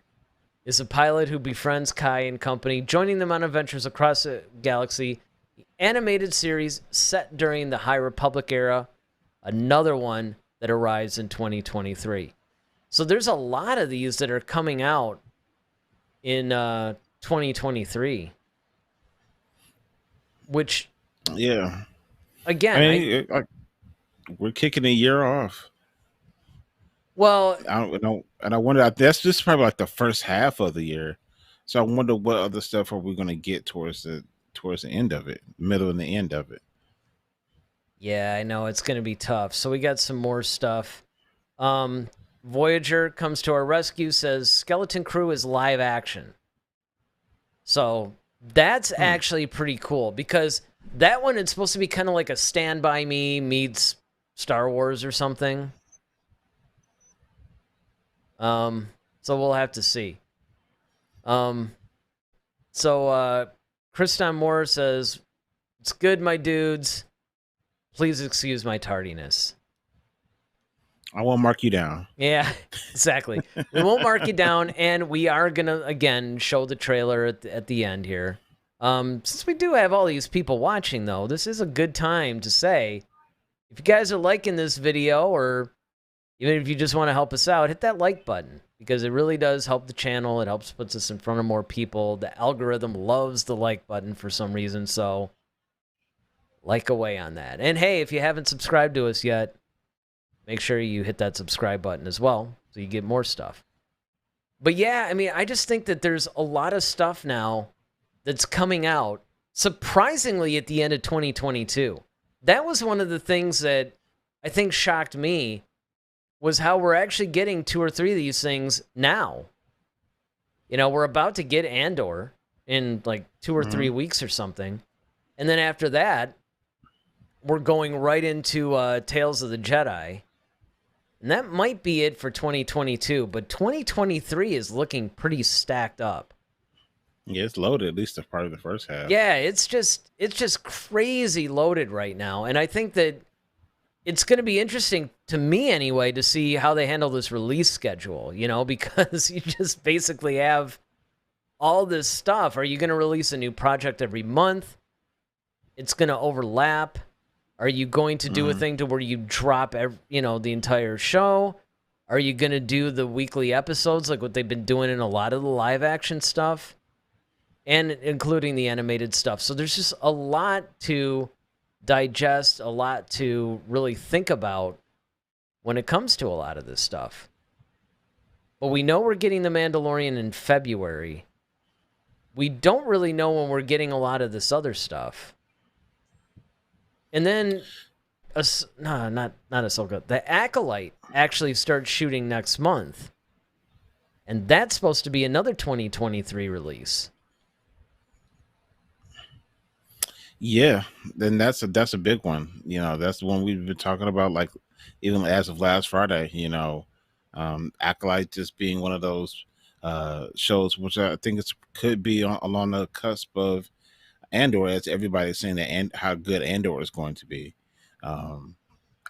Speaker 2: Is a pilot who befriends Kai and company, joining them on adventures across the galaxy. Animated series set during the High Republic era. Another one that arrives in 2023. So there's a lot of these that are coming out in 2023. Which,
Speaker 3: yeah,
Speaker 2: again,
Speaker 3: we're kicking a year off.
Speaker 2: Well,
Speaker 3: I don't, and I wonder. That's just probably like the first half of the year. So I wonder what other stuff are we going to get towards the end of it, middle and the end of it.
Speaker 2: Yeah, I know it's going to be tough. So we got some more stuff. Voyager comes to our rescue, says Skeleton Crew is live action. So that's actually pretty cool because that one, it's supposed to be kind of like a Stand By Me meets Star Wars or something. So we'll have to see. So Kriston Moore says, "It's good, my dudes. Please excuse my tardiness."
Speaker 3: I won't mark you down.
Speaker 2: Yeah, exactly. We won't mark you down, and we are gonna again show the trailer at the end here. Since we do have all these people watching, though, this is a good time to say, if you guys are liking this video, or even if you just want to help us out, hit that like button because it really does help the channel. It helps puts us in front of more people. The algorithm loves the like button for some reason, so like away on that. And hey, if you haven't subscribed to us yet, make sure you hit that subscribe button as well so you get more stuff. But yeah, I mean, I just think that there's a lot of stuff now that's coming out surprisingly at the end of 2022. That was one of the things that I think shocked me was how we're actually getting 2 or 3 of these things now. You know, we're about to get Andor in like 2 or 3 weeks or something. And then after that, we're going right into Tales of the Jedi. And that might be it for 2022, but 2023 is looking pretty stacked up.
Speaker 3: Yeah, it's loaded, at least a part of the first half.
Speaker 2: Yeah, it's just crazy loaded right now. And I think that it's going to be interesting to me anyway to see how they handle this release schedule, you know, because you just basically have all this stuff. Are you going to release a new project every month? It's going to overlap. Are you going to do a thing to where you drop, the entire show? Are you going to do the weekly episodes like what they've been doing in a lot of the live action stuff? And including the animated stuff. So there's just a lot to digest, a lot to really think about when it comes to a lot of this stuff. But we know we're getting The Mandalorian in February. We don't really know when we're getting a lot of this other stuff. And then, not Ahsoka. The Acolyte actually starts shooting next month. And that's supposed to be another 2023 release.
Speaker 3: Yeah, then that's a big one. You know, that's the one we've been talking about, like even as of last Friday. You know, Acolyte just being one of those shows, which I think could be along the cusp of Andor, as everybody's saying that, and how good Andor is going to be.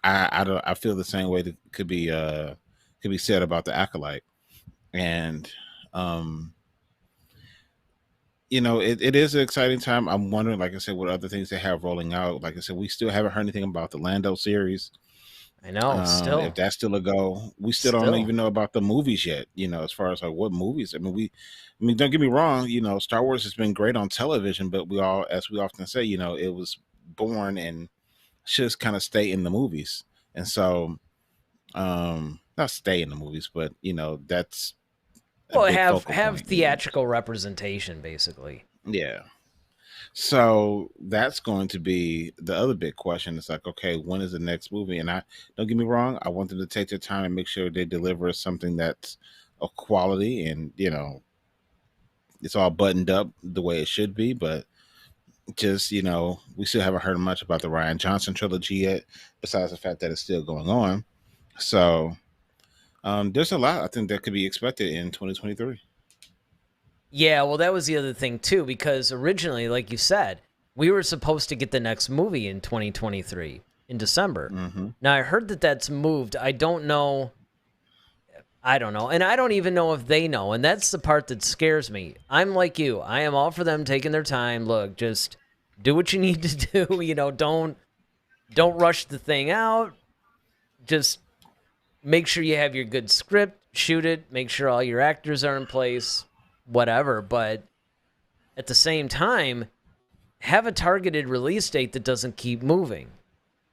Speaker 3: I don't. I feel the same way that could be said about the Acolyte, and um, it is an exciting time. I'm wondering, like I said, what other things they have rolling out. Like I said, we still haven't heard anything about the Lando series.
Speaker 2: I know,
Speaker 3: If that's still a go, we still don't even know about the movies yet. As far as like what movies. I mean, don't get me wrong. Star Wars has been great on television, but as we often say, it was born and should just kind of stay in the movies. And so, not stay in the movies, but that's a big
Speaker 2: have
Speaker 3: focal point,
Speaker 2: theatrical representation, basically.
Speaker 3: Yeah. So that's going to be the other big question. It's like, okay, when is the next movie? And don't get me wrong, I want them to take their time and make sure they deliver something that's of quality and it's all buttoned up the way it should be. But just we still haven't heard much about the Rian Johnson trilogy yet, besides the fact that it's still going on. So there's a lot I think that could be expected in 2023.
Speaker 2: Yeah, well, that was the other thing, too, because originally, like you said, we were supposed to get the next movie in 2023, in December.
Speaker 3: Mm-hmm.
Speaker 2: Now, I heard that that's moved. I don't know. And I don't even know if they know, and that's the part that scares me. I'm like you. I am all for them taking their time. Look, just do what you need to do. Don't rush the thing out. Just make sure you have your good script, shoot it, make sure all your actors are in place, whatever. But at the same time, have a targeted release date that doesn't keep moving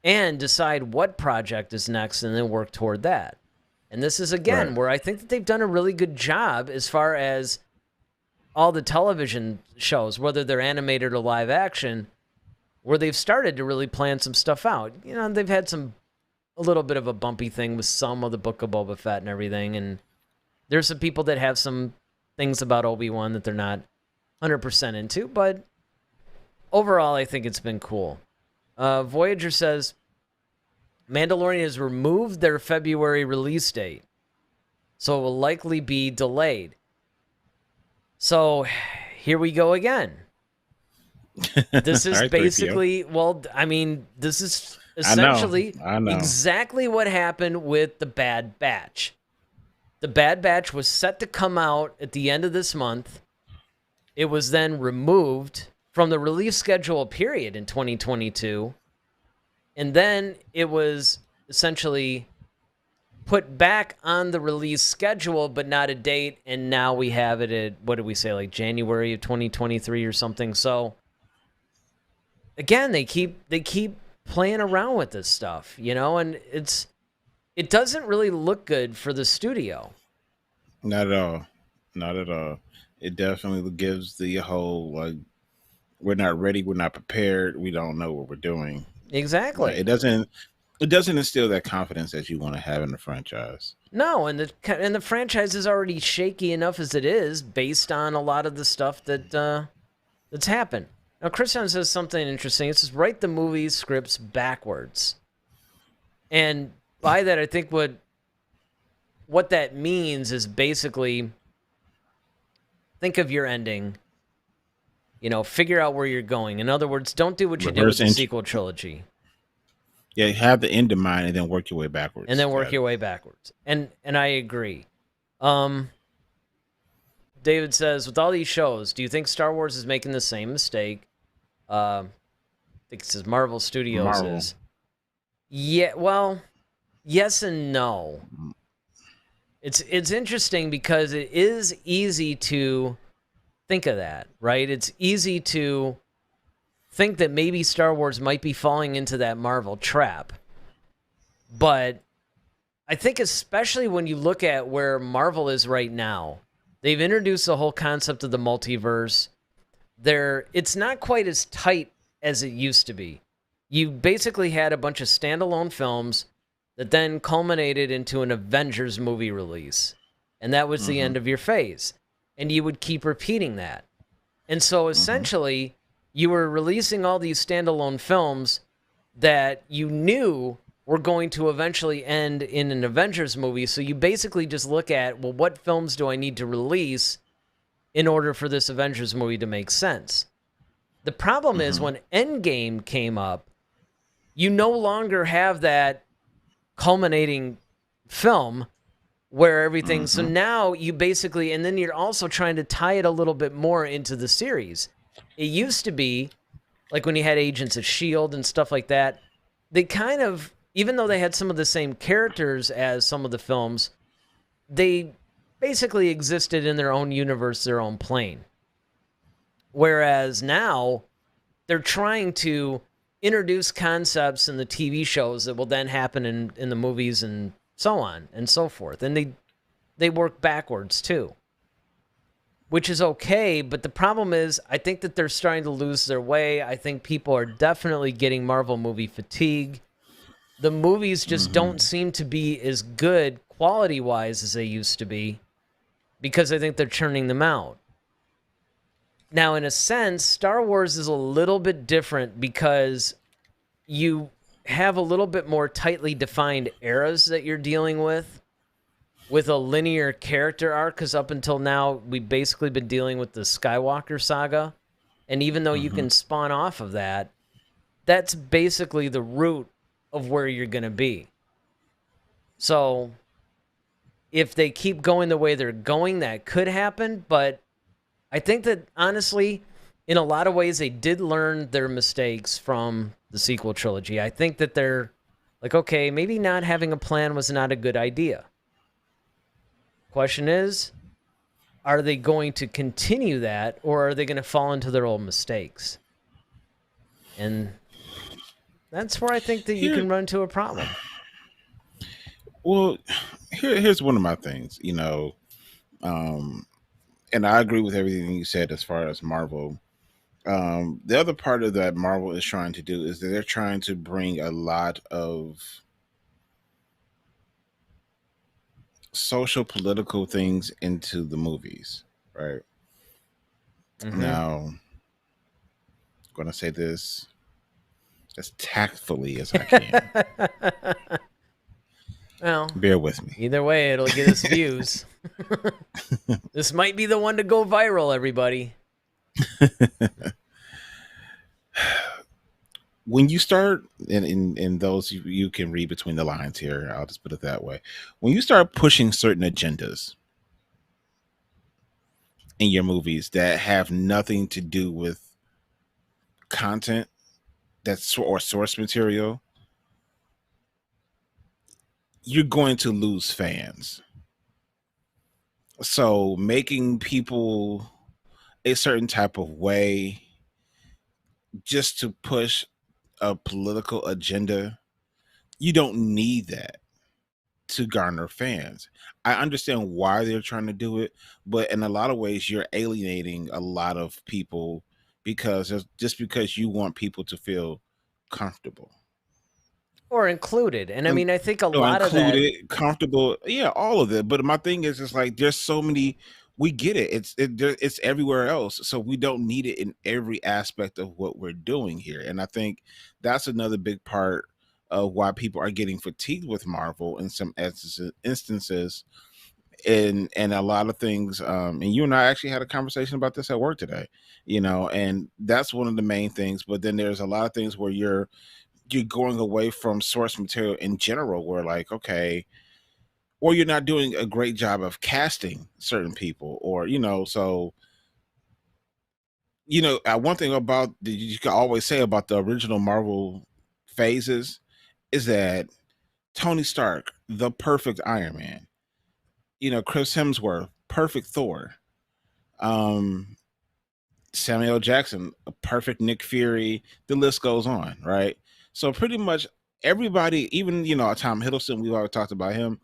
Speaker 2: and decide what project is next and then work toward that. And this is, again, where I think that they've done a really good job as far as all the television shows, whether they're animated or live action, where they've started to really plan some stuff out. They've had a little bit of a bumpy thing with some of the Book of Boba Fett and everything, and there's some people that have some things about Obi-Wan that they're not 100% into, but overall, I think it's been cool. Voyager says, Mandalorian has removed their February release date, so it will likely be delayed. So, here we go again. This is basically, this is essentially
Speaker 3: I know.
Speaker 2: Exactly what happened with The Bad Batch. The Bad Batch was set to come out at the end of this month. It was then removed from the release schedule period in 2022. And then it was essentially put back on the release schedule, but not a date. And now we have it at, what did we say, like January of 2023 or something. So, again, they keep playing around with this stuff, and it doesn't really look good for the studio.
Speaker 3: Not at all. It definitely gives the whole, like, we're not ready, we're not prepared, we don't know what we're doing.
Speaker 2: Exactly.
Speaker 3: It doesn't instill that confidence that you want to have in the franchise.
Speaker 2: No, and the franchise is already shaky enough as it is, based on a lot of the stuff that's happened. Now, Christian says something interesting. It says, write the movie scripts backwards. And by that, I think what that means is basically think of your ending, figure out where you're going. In other words, don't do what you did with the sequel trilogy.
Speaker 3: Yeah, have the end in mind and then work your way backwards.
Speaker 2: And I agree. David says, with all these shows, do you think Star Wars is making the same mistake? I think it says Marvel Studios is. Yeah, well, yes and no. It's interesting because it is easy to think of that, right? It's easy to think that maybe Star Wars might be falling into that Marvel trap. But I think especially when you look at where Marvel is right now, they've introduced the whole concept of the multiverse. It's not quite as tight as it used to be. You basically had a bunch of standalone films that then culminated into an Avengers movie release. And that was the end of your phase. And you would keep repeating that. And so essentially, you were releasing all these standalone films that you knew were going to eventually end in an Avengers movie. So you basically just look at, well, what films do I need to release in order for this Avengers movie to make sense? The problem is when Endgame came up, you no longer have that culminating film where everything. So now you basically, and then you're also trying to tie it a little bit more into the series. It used to be like when you had Agents of S.H.I.E.L.D. and stuff like that, they kind of, even though they had some of the same characters as some of the films, they basically existed in their own universe, their own plane. Whereas now, they're trying to introduce concepts in the TV shows that will then happen in the movies and so on and so forth. And they work backwards too, which is okay. But the problem is, I think that they're starting to lose their way. I think people are definitely getting Marvel movie fatigue. The movies just don't seem to be as good quality-wise as they used to be because I think they're churning them out. Now, in a sense, Star Wars is a little bit different because you have a little bit more tightly defined eras that you're dealing with a linear character arc, because up until now, we've basically been dealing with the Skywalker saga. And even though you can spawn off of that, that's basically the root of where you're going to be. So if they keep going the way they're going, that could happen, but I think that, honestly, in a lot of ways, they did learn their mistakes from the sequel trilogy. I think that they're like, okay, maybe not having a plan was not a good idea. Question is, are they going to continue that, or are they going to fall into their old mistakes? And that's where I think that you can run into a problem.
Speaker 3: Well, here's one of my things, and I agree with everything you said as far as Marvel. The other part of that Marvel is trying to do is that they're trying to bring a lot of social political things into the movies, right? Now, I'm going to say this as tactfully as I can.
Speaker 2: Well,
Speaker 3: bear with me.
Speaker 2: Either way, it'll get us views. This might be the one to go viral, everybody.
Speaker 3: When you start, in those you can read between the lines here, I'll just put it that way. When you start pushing certain agendas in your movies that have nothing to do with content or source material, you're going to lose fans. So making people a certain type of way just to push a political agenda, you don't need that to garner fans. I understand why they're trying to do it, but in a lot of ways you're alienating a lot of people because you want people to feel comfortable
Speaker 2: or included. And I mean, I think a lot of that
Speaker 3: comfortable, yeah, all of it. But my thing is, it's like there's so many. We get it. It's everywhere else, so we don't need it in every aspect of what we're doing here. And I think that's another big part of why people are getting fatigued with Marvel in some instances, and a lot of things. And you and I actually had a conversation about this at work today, and that's one of the main things. But then there's a lot of things where you're going away from source material in general, where like, okay, or you're not doing a great job of casting certain people, or so one thing about you can always say about the original Marvel phases is that Tony Stark, the perfect Iron Man, Chris Hemsworth, perfect Thor, Samuel Jackson, a perfect Nick Fury, the list goes on, right? So pretty much everybody, even Tom Hiddleston, we've already talked about him,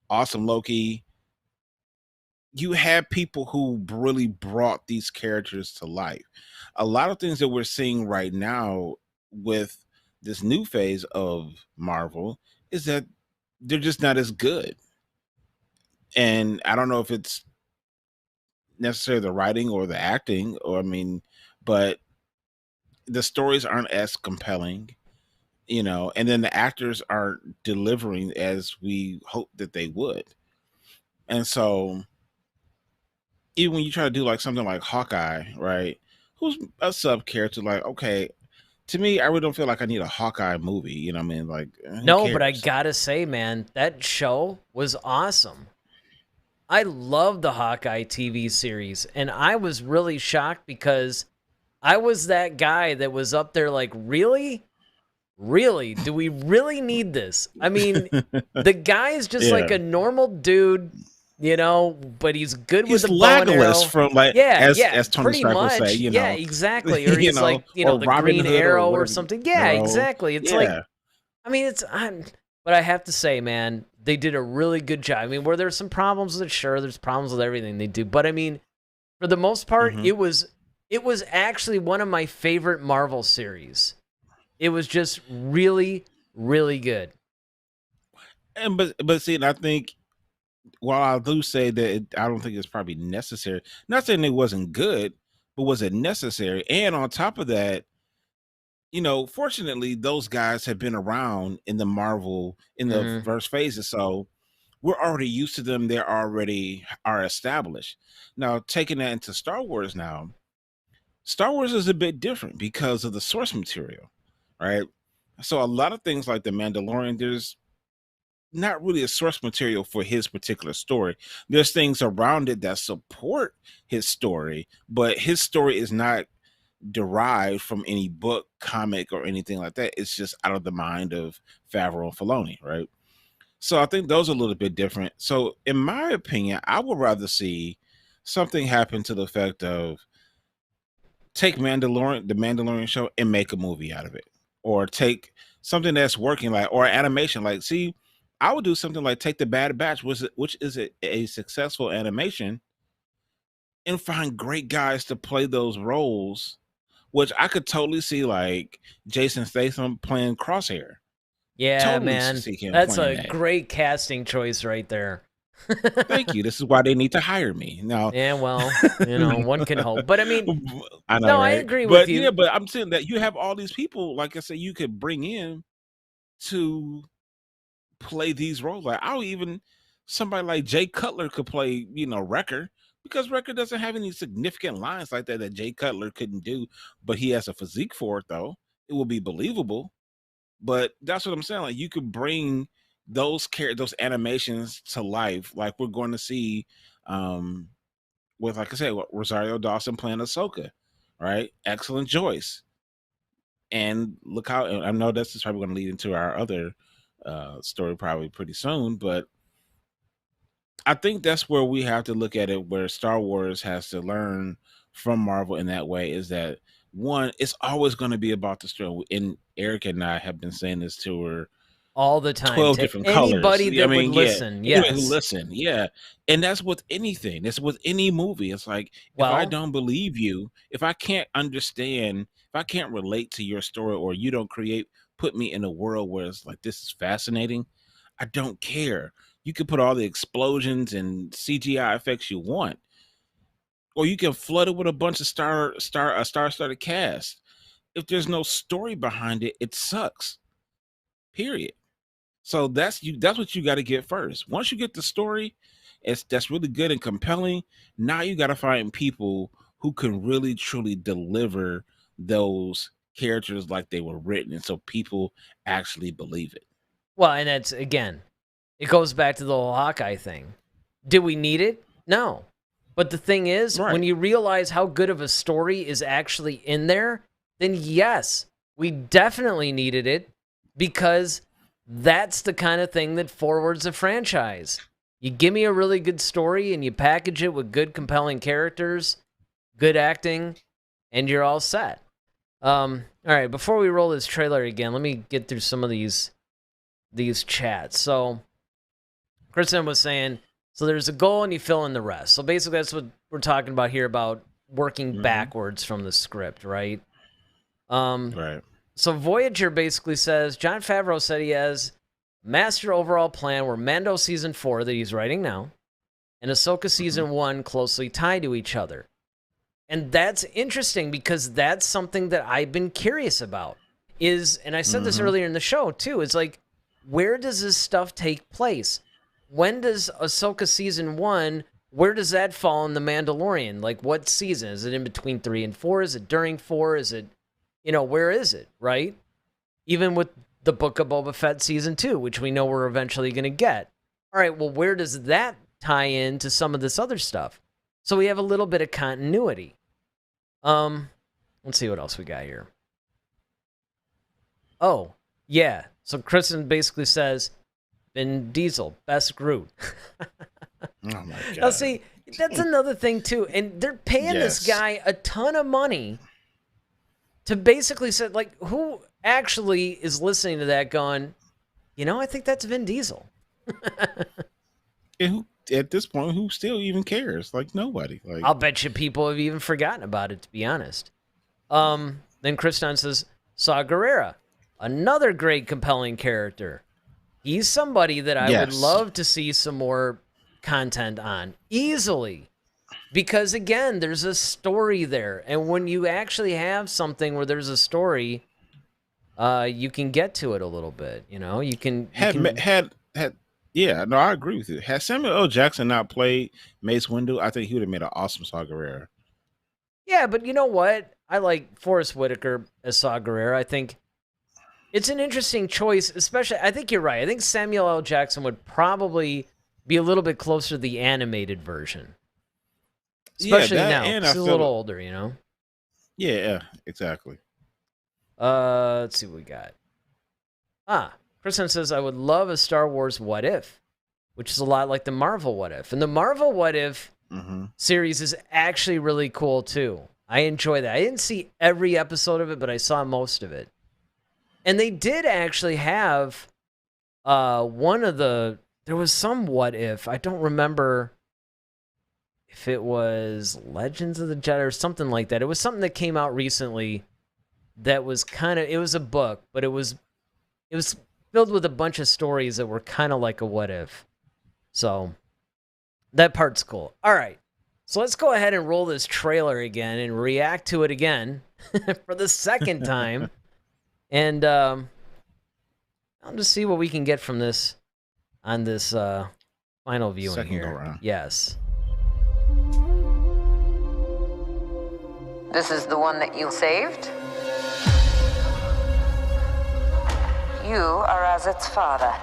Speaker 3: awesome Loki. You have people who really brought these characters to life. A lot of things that we're seeing right now with this new phase of Marvel is that they're just not as good. And I don't know if it's necessarily the writing or the acting, but the stories aren't as compelling, and then the actors aren't delivering as we hope that they would. And so even when you try to do like something like Hawkeye, right, who's a sub character, like, okay, to me, I really don't feel like I need a Hawkeye movie. You know what I mean? Like, who
Speaker 2: No, but I
Speaker 3: cares?
Speaker 2: gotta say, man, that show was awesome. I love the Hawkeye TV series, and I was really shocked because I was that guy that was up there like, really? Really? Do we really need this? I mean, the guy is just like
Speaker 3: Yeah.
Speaker 2: a normal dude, but he's good with
Speaker 3: He's
Speaker 2: the bow and arrow.
Speaker 3: Legolas from like
Speaker 2: Yeah,
Speaker 3: as Tony
Speaker 2: pretty
Speaker 3: Stark would
Speaker 2: much.
Speaker 3: say,
Speaker 2: Yeah, exactly. Or
Speaker 3: you
Speaker 2: he's
Speaker 3: know,
Speaker 2: like,
Speaker 3: or
Speaker 2: the
Speaker 3: Robin
Speaker 2: Green
Speaker 3: Hood or
Speaker 2: Arrow or
Speaker 3: whatever,
Speaker 2: something. Yeah, exactly. It's like,
Speaker 3: yeah.
Speaker 2: I mean, but I have to say, man, they did a really good job. I mean, were there some problems with it? Sure, there's problems with everything they do. But I mean, for the most part,
Speaker 3: Mhm.
Speaker 2: it was actually one of my favorite Marvel series. It was just really, really good.
Speaker 3: And but see, and I think while I do say that I don't think it's probably necessary. Not saying it wasn't good, but was it necessary? And on top of that, fortunately, those guys have been around in the Marvel in the
Speaker 2: Mhm.
Speaker 3: first phases, so we're already used to them. They already are established. Now, taking that into Star Wars now, Star Wars is a bit different because of the source material, right? So a lot of things like the Mandalorian, there's not really a source material for his particular story. There's things around it that support his story, but his story is not derived from any book, comic, or anything like that. It's just out of the mind of Favreau and Filoni, right? So I think those are a little bit different. So in my opinion, I would rather see something happen to the effect of take the Mandalorian show, and make a movie out of it, or take something that's working like or animation. Like, see, I would do something like take the Bad Batch, which is a successful animation, and find great guys to play those roles. Which I could totally see, like Jason Statham playing Crosshair.
Speaker 2: Yeah,
Speaker 3: Totally
Speaker 2: man.
Speaker 3: see him
Speaker 2: That's
Speaker 3: playing
Speaker 2: a
Speaker 3: that.
Speaker 2: great casting choice right there.
Speaker 3: Thank you. This is why they need to hire me now.
Speaker 2: Yeah, well, one can hope. But I mean,
Speaker 3: I know,
Speaker 2: no, I
Speaker 3: right?
Speaker 2: agree with
Speaker 3: But yeah,
Speaker 2: you.
Speaker 3: but I'm saying that you have all these people, like I said, you could bring in to play these roles. Like I'll even somebody like Jay Cutler could play, Wrecker, because Wrecker doesn't have any significant lines like that Jay Cutler couldn't do, but he has a physique for it though. It will be believable. But that's what I'm saying. Like you could bring those animations to life, like we're going to see with, like I said, Rosario Dawson playing Ahsoka, right? Excellent choice. And look how I know this is probably going to lead into our other story probably pretty soon, but I think that's where we have to look at it, where Star Wars has to learn from Marvel in that way, is that one, it's always going to be about the story. And Eric and I have been saying this to her
Speaker 2: All the time
Speaker 3: 12
Speaker 2: to
Speaker 3: different colors.
Speaker 2: anybody
Speaker 3: I
Speaker 2: that would
Speaker 3: mean, yeah,
Speaker 2: listen.
Speaker 3: anybody who
Speaker 2: Yes.
Speaker 3: listen, yeah. And that's with anything. That's with any movie. It's like if I
Speaker 2: Well,
Speaker 3: don't believe you, if I can't understand, if I can't relate to your story, or you don't put me in a world where it's like this is fascinating, I don't care. You can put all the explosions and CGI effects you want, or you can flood it with a bunch of star-studded cast. If there's no story behind it, it sucks. Period. So that's what you got to get first. Once you get the story, that's really good and compelling. Now you got to find people who can really truly deliver those characters like they were written, and so people actually believe it.
Speaker 2: and that's again, it goes back to the whole Hawkeye thing. Did we need it? No. But the thing is, when
Speaker 3: Right.
Speaker 2: you realize how good of a story is actually in there, then yes, we definitely needed it because that's the kind of thing that forwards a franchise. You give me a really good story and you package it with good, compelling characters, good acting, and you're all set. All right, before we roll this trailer again, let me get through some of these chats. So, Kristen was saying, so there's a goal and you fill in the rest. So basically, that's what we're talking about here about working backwards from the script, right?
Speaker 3: Right.
Speaker 2: So Voyager basically says, Jon Favreau said he has a master overall plan where Mando season 4 that he's writing now and Ahsoka season 1 closely tied to each other. And that's interesting because that's something that I've been curious about. And I said this earlier in the show too, it's like, where does this stuff take place? When does Ahsoka season 1, where does that fall in The Mandalorian? Like what season? Is it in between 3 and 4? Is it during 4? Is it where is it, right? Even with the Book of Boba Fett Season 2, which we know we're eventually going to get. All right, well, where does that tie into some of this other stuff? So we have a little bit of continuity. Let's see what else we got here. Oh, yeah. So Kristen basically says, Vin Diesel, best Groot.
Speaker 3: Oh my God.
Speaker 2: Now, see, that's another thing, too. And they're paying this guy a ton of money to basically say, like, who actually is listening to that going, I think that's Vin Diesel.
Speaker 3: And who, at this point, who still even cares? Like, nobody. Like,
Speaker 2: I'll bet you people have even forgotten about it, to be honest. Then Kriston says, Saw Gerrera, another great, compelling character. He's somebody that I would love to see some more content on, easily. Because, again, there's a story there. And when you actually have something where there's a story, you can get to it a little bit. You can... Yeah, no, I agree with you. Had Samuel L. Jackson not played Mace Windu, I think he would have made an awesome Saw Gerrera. Yeah, but you know what? I like Forrest Whitaker as Saw Gerrera. I think it's an interesting choice, especially... I think you're right. I think Samuel L. Jackson would probably be a little bit closer to the animated version. Especially now. He's a little older, Yeah, exactly. Let's see what we got. Kristen says, I would love a Star Wars What If, which is a lot like the Marvel What If. And the Marvel What If series is actually really cool, too. I enjoy that. I didn't see every episode of it, but I saw most of it. And they did actually have there was some What If. I don't remember if it was Legends of the Jedi or something like that. It was something that came out recently that was it was a book, but it was filled with a bunch of stories that were kind of like a What If. So that part's cool. All right. So let's go ahead and roll this trailer again and react to it again for the second time. And I'll just see what we can get from this on this final viewing
Speaker 3: second
Speaker 2: here.
Speaker 3: Go around.
Speaker 2: Yes.
Speaker 4: This is the one that you saved? You are as its father.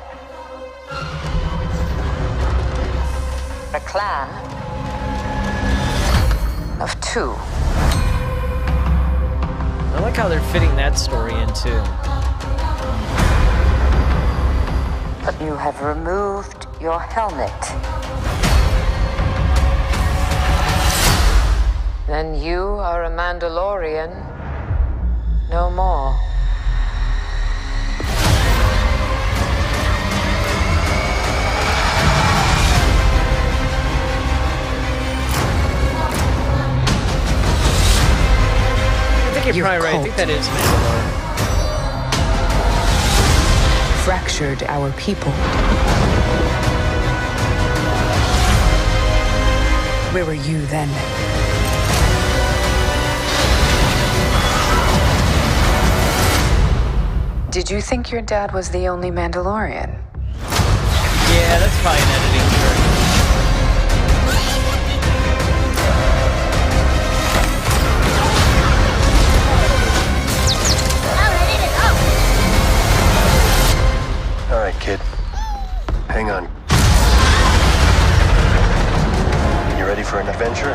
Speaker 4: A clan of two.
Speaker 2: I like how they're fitting that story in, too.
Speaker 4: But you have removed your helmet. Then you are a Mandalorian no more.
Speaker 2: I think you're probably right. I think that is Mandalorian.
Speaker 5: Fractured our people. Where were you then? Did you think your dad was the only Mandalorian?
Speaker 2: Yeah, that's probably an editing trick.
Speaker 6: All right, kid. Hang on. You ready for an adventure?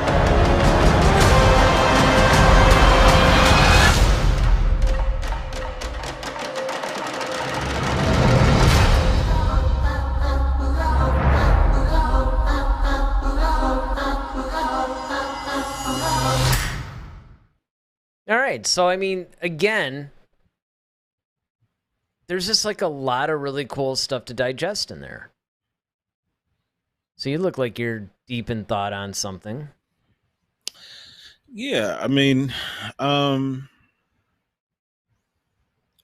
Speaker 2: All right, so I mean, again, there's just like a lot of really cool stuff to digest in there. So you look like you're deep in thought on something.
Speaker 3: Yeah, I mean,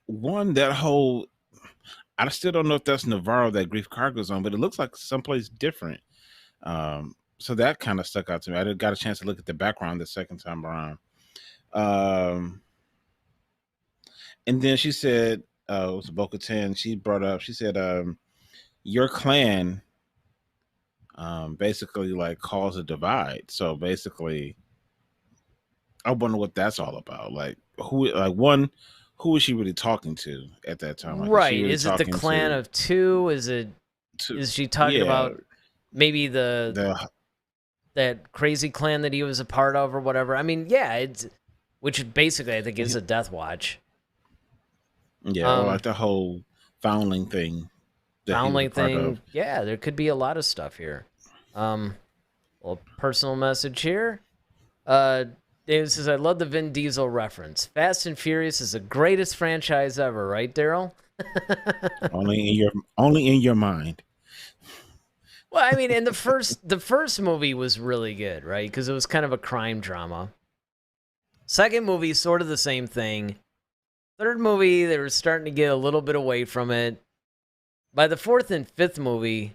Speaker 3: one, that whole, I still don't know if that's Navarro that Grief Cargo's on, but it looks like someplace different. So that kind of stuck out to me. I got a chance to look at the background the second time around. And then she said, it was Bo-Katan, she brought up, she said, your clan basically like caused a divide. So basically, I wonder what that's all about. Like, who is she really talking to at that time? Like,
Speaker 2: Right.
Speaker 3: really
Speaker 2: Is it the clan of two? Is she talking about maybe
Speaker 3: the
Speaker 2: that crazy clan that he was a part of or whatever? I mean, yeah, which basically I think is a Death Watch.
Speaker 3: Yeah, or like the whole foundling thing.
Speaker 2: Foundling thing. Yeah, there could be a lot of stuff here. Well, personal message here. David says, I love the Vin Diesel reference. Fast and Furious is the greatest franchise ever, right, Daryl?
Speaker 3: only in your mind.
Speaker 2: Well, I mean, and the first movie was really good, right? Because it was kind of a crime drama. Second movie, sort of the same thing. Third movie, they were starting to get a little bit away from it. By the fourth and fifth movie,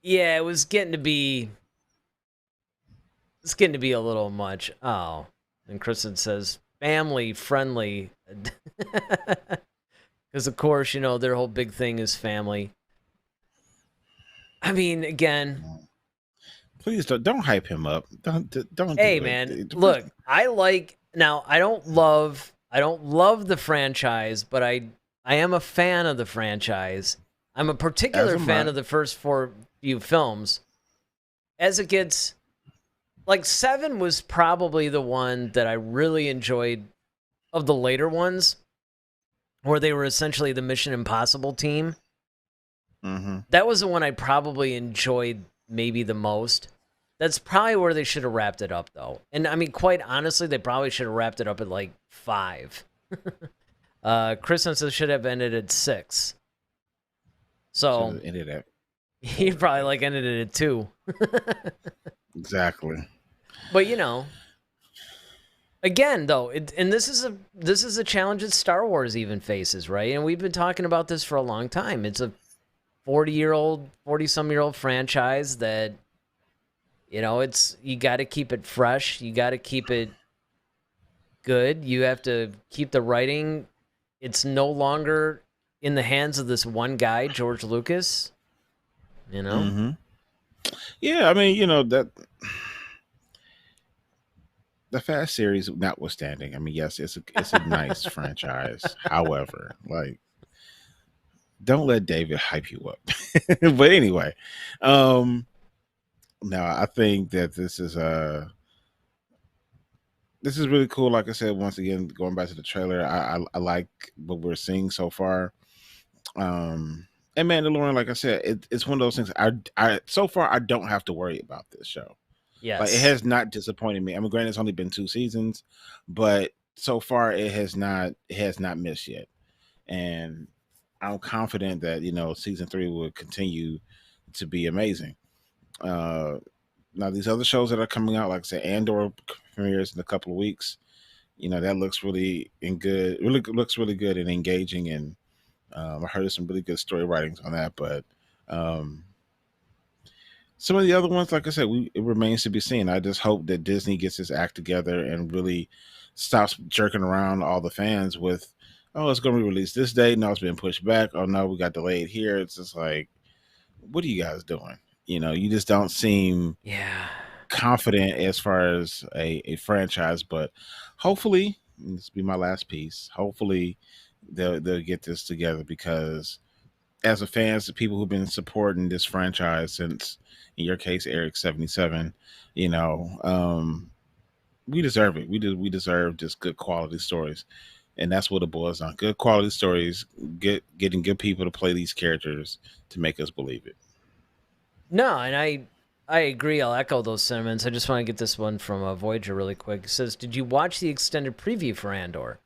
Speaker 2: yeah, it was getting to be... It's getting to be a little much. Oh. And Kristen says, family friendly. Because, of course, you know, their whole big thing is family. I mean, again...
Speaker 3: Please don't hype him up. Don't.
Speaker 2: Hey, man, look, I don't love the franchise, but I am a fan of the franchise. I'm a particular fan of the first few films. As it gets, like 7 was probably the one that I really enjoyed of the later ones, where they were essentially the Mission Impossible team.
Speaker 3: Mm-hmm.
Speaker 2: That was the one I probably enjoyed maybe the most. That's probably where they should have wrapped it up, though. And, I mean, quite honestly, they probably should have wrapped it up at, like, 5. Kristen says should have ended at 6. So, he probably, like, ended it at 2.
Speaker 3: Exactly.
Speaker 2: But, you know, again, though, and this is a challenge that Star Wars even faces, right? And we've been talking about this for a long time. It's a 40-some-year-old franchise that... You know, you got to keep it fresh. You got to keep it good. You have to keep the writing. It's no longer in the hands of this one guy, George Lucas. You know?
Speaker 3: Mm-hmm. Yeah, I mean, you know, that the Fast series notwithstanding, I mean, yes, it's a nice franchise. However, like, don't let David hype you up. But anyway, no, I think that this is really cool. Like I said, once again, going back to the trailer, I like what we're seeing so far. And Mandalorian, like I said, it's one of those things. I so far I don't have to worry about this show.
Speaker 2: Yes,
Speaker 3: like, it has not disappointed me. I mean, granted, it's only been 2 seasons, but so far it has not missed yet, and I'm confident that, you know, season 3 will continue to be amazing. Now these other shows that are coming out, like I said, Andor premieres in a couple of weeks. You know, that looks really good. Looks really good and engaging, and I heard some really good story writings on that. But some of the other ones, like I said, it remains to be seen. I just hope that Disney gets its act together and really stops jerking around all the fans with, oh, it's going to be released this date. No, it's been pushed back. Oh no, we got delayed here. It's just like, what are you guys doing? You know, you just don't seem confident as far as a franchise. But hopefully, this will be my last piece. Hopefully, they'll get this together, because as a fans, the people who've been supporting this franchise since, in your case, Eric 77, you know, we deserve it. We deserve just good quality stories, and that's what it boils down. Good quality stories, getting good people to play these characters to make us believe it.
Speaker 2: No, and I agree. I'll echo those sentiments. I just want to get this one from Voyager really quick. It says, did you watch the extended preview for Andor?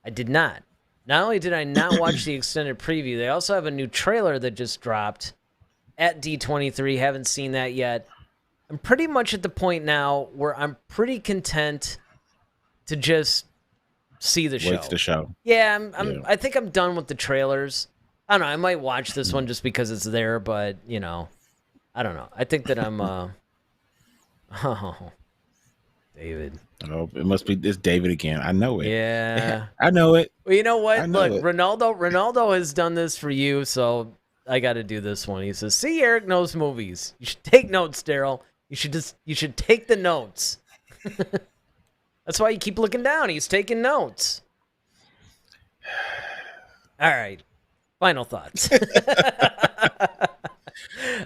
Speaker 2: I did not. Not only did I not watch the extended preview, they also have a new trailer that just dropped at D23. Haven't seen that yet. I'm pretty much at the point now where I'm pretty content to just see the show.
Speaker 3: Wait the show.
Speaker 2: Yeah, I think I'm done with the trailers. I don't know. I might watch this one just because it's there, but, you know, I don't know. I think that I'm, oh, David.
Speaker 3: Oh, it's David again. I know it.
Speaker 2: Yeah.
Speaker 3: I know it.
Speaker 2: Well, you know what? Look, Ronaldo has done this for you, so I got to do this one. He says, see, Eric knows movies. You should take notes, Daryl. You should take the notes. That's why you keep looking down. He's taking notes. All right. Final thoughts.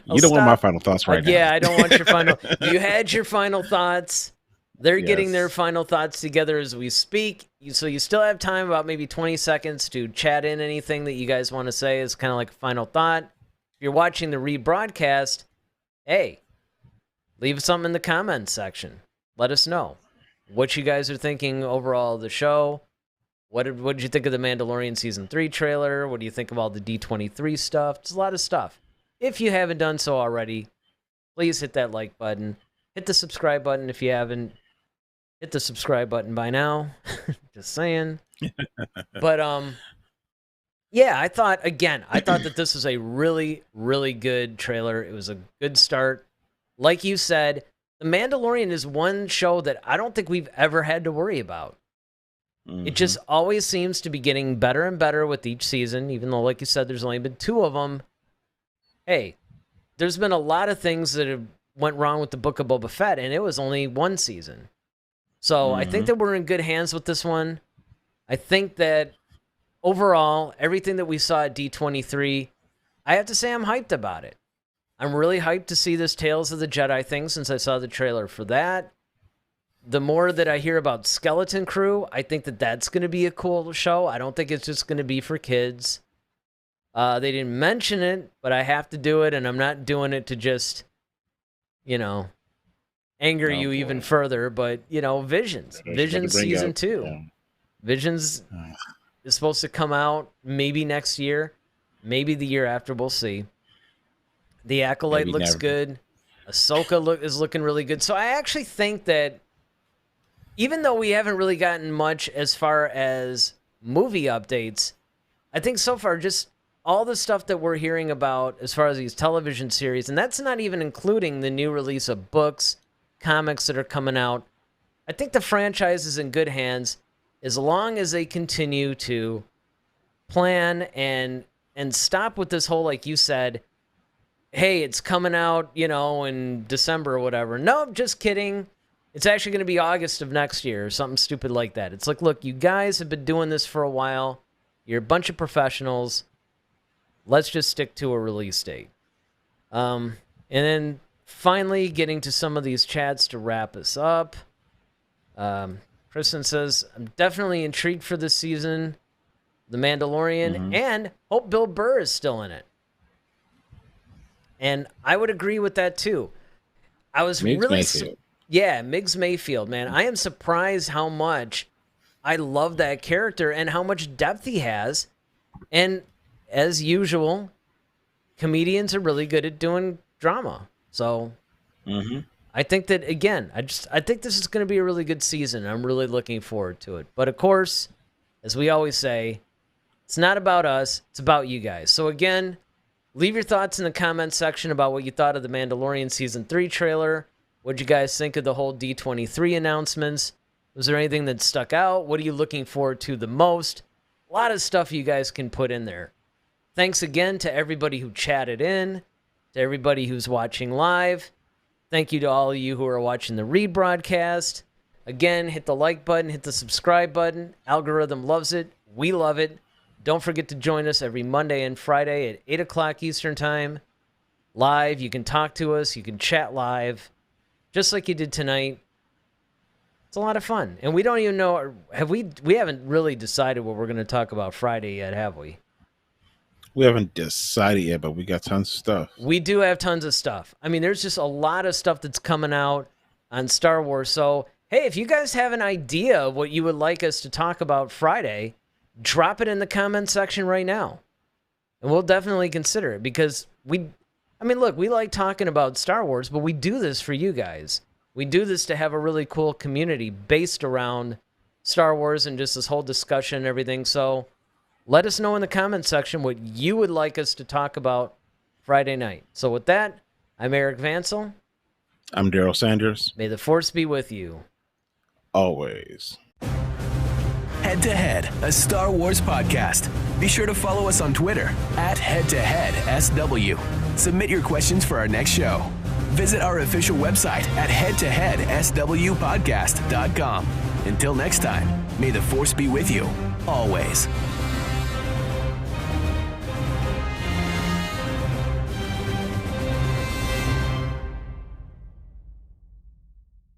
Speaker 3: You don't want my final thoughts right now.
Speaker 2: Yeah, I don't want your final. You had your final thoughts. They're getting their final thoughts together as we speak. So you still have time, about maybe 20 seconds, to chat in anything that you guys want to say as kind of like a final thought. If you're watching the rebroadcast, hey, leave something in the comments section. Let us know what you guys are thinking overall of the show. What did you think of the Mandalorian Season 3 trailer? What do you think of all the D23 stuff? It's a lot of stuff. If you haven't done so already, please hit that like button. Hit the subscribe button if you haven't. Hit the subscribe button by now. Just saying. But, yeah, I thought that this was a really, really good trailer. It was a good start. Like you said, The Mandalorian is one show that I don't think we've ever had to worry about. It just always seems to be getting better and better with each season, even though, like you said, there's only been 2 of them. Hey, there's been a lot of things that have went wrong with the Book of Boba Fett, and it was only 1 season. So I think that we're in good hands with this one. I think that overall, everything that we saw at D23, I have to say I'm hyped about it. I'm really hyped to see this Tales of the Jedi thing since I saw the trailer for that. The more that I hear about Skeleton Crew, I think that that's going to be a cool show. I don't think it's just going to be for kids. They didn't mention it, but I have to do it, and I'm not doing it to just, anger you even further. But, Visions. Visions Season 2. Yeah. Visions is supposed to come out maybe next year, maybe the year after. We'll see. The Acolyte looks good. Ahsoka is looking really good. So I actually think that even though we haven't really gotten much as far as movie updates, I think so far just all the stuff that we're hearing about as far as these television series, and that's not even including the new release of books, comics that are coming out, I think the franchise is in good hands as long as they continue to plan and stop with this whole, like you said, hey, it's coming out, in December or whatever. No, just kidding. It's actually going to be August of next year or something stupid like that. It's like, look, you guys have been doing this for a while. You're a bunch of professionals. Let's just stick to a release date. And then finally getting to some of these chats to wrap us up. Kristen says, I'm definitely intrigued for this season, The Mandalorian, and hope Bill Burr is still in it. And I would agree with that too. I was Miggs Mayfield, man. I am surprised how much I love that character and how much depth he has. And as usual, comedians are really good at doing drama. So I think that, again, I think this is going to be a really good season. I'm really looking forward to it. But of course, as we always say, it's not about us, it's about you guys. So again, leave your thoughts in the comments section about what you thought of the Mandalorian Season 3 trailer. What'd you guys think of the whole D23 announcements? Was there anything that stuck out? What are you looking forward to the most? A lot of stuff you guys can put in there. Thanks again to everybody who chatted in, to everybody who's watching live. Thank you to all of you who are watching the rebroadcast. Again, hit the like button, hit the subscribe button. Algorithm loves it. We love it. Don't forget to join us every Monday and Friday at 8 o'clock Eastern Time. Live, you can talk to us, you can chat live, just like you did tonight. It's a lot of fun. And we don't even know, we haven't really decided what we're going to talk about Friday yet, have we?
Speaker 3: We haven't decided yet, but we got tons of stuff.
Speaker 2: We do have tons of stuff. I mean, there's just a lot of stuff that's coming out on Star Wars. So, hey, if you guys have an idea of what you would like us to talk about Friday, drop it in the comment section right now. And we'll definitely consider it because we like talking about Star Wars, but we do this for you guys. We do this to have a really cool community based around Star Wars and just this whole discussion and everything. So let us know in the comment section what you would like us to talk about Friday night. So with that, I'm Eric Vansel.
Speaker 3: I'm Daryl Sanders.
Speaker 2: May the Force be with you.
Speaker 3: Always.
Speaker 1: Head to Head, a Star Wars podcast. Be sure to follow us on Twitter at HeadToHeadSW. Submit your questions for our next show. Visit our official website at headtoheadswpodcast.com. Until next time, may the Force be with you, always.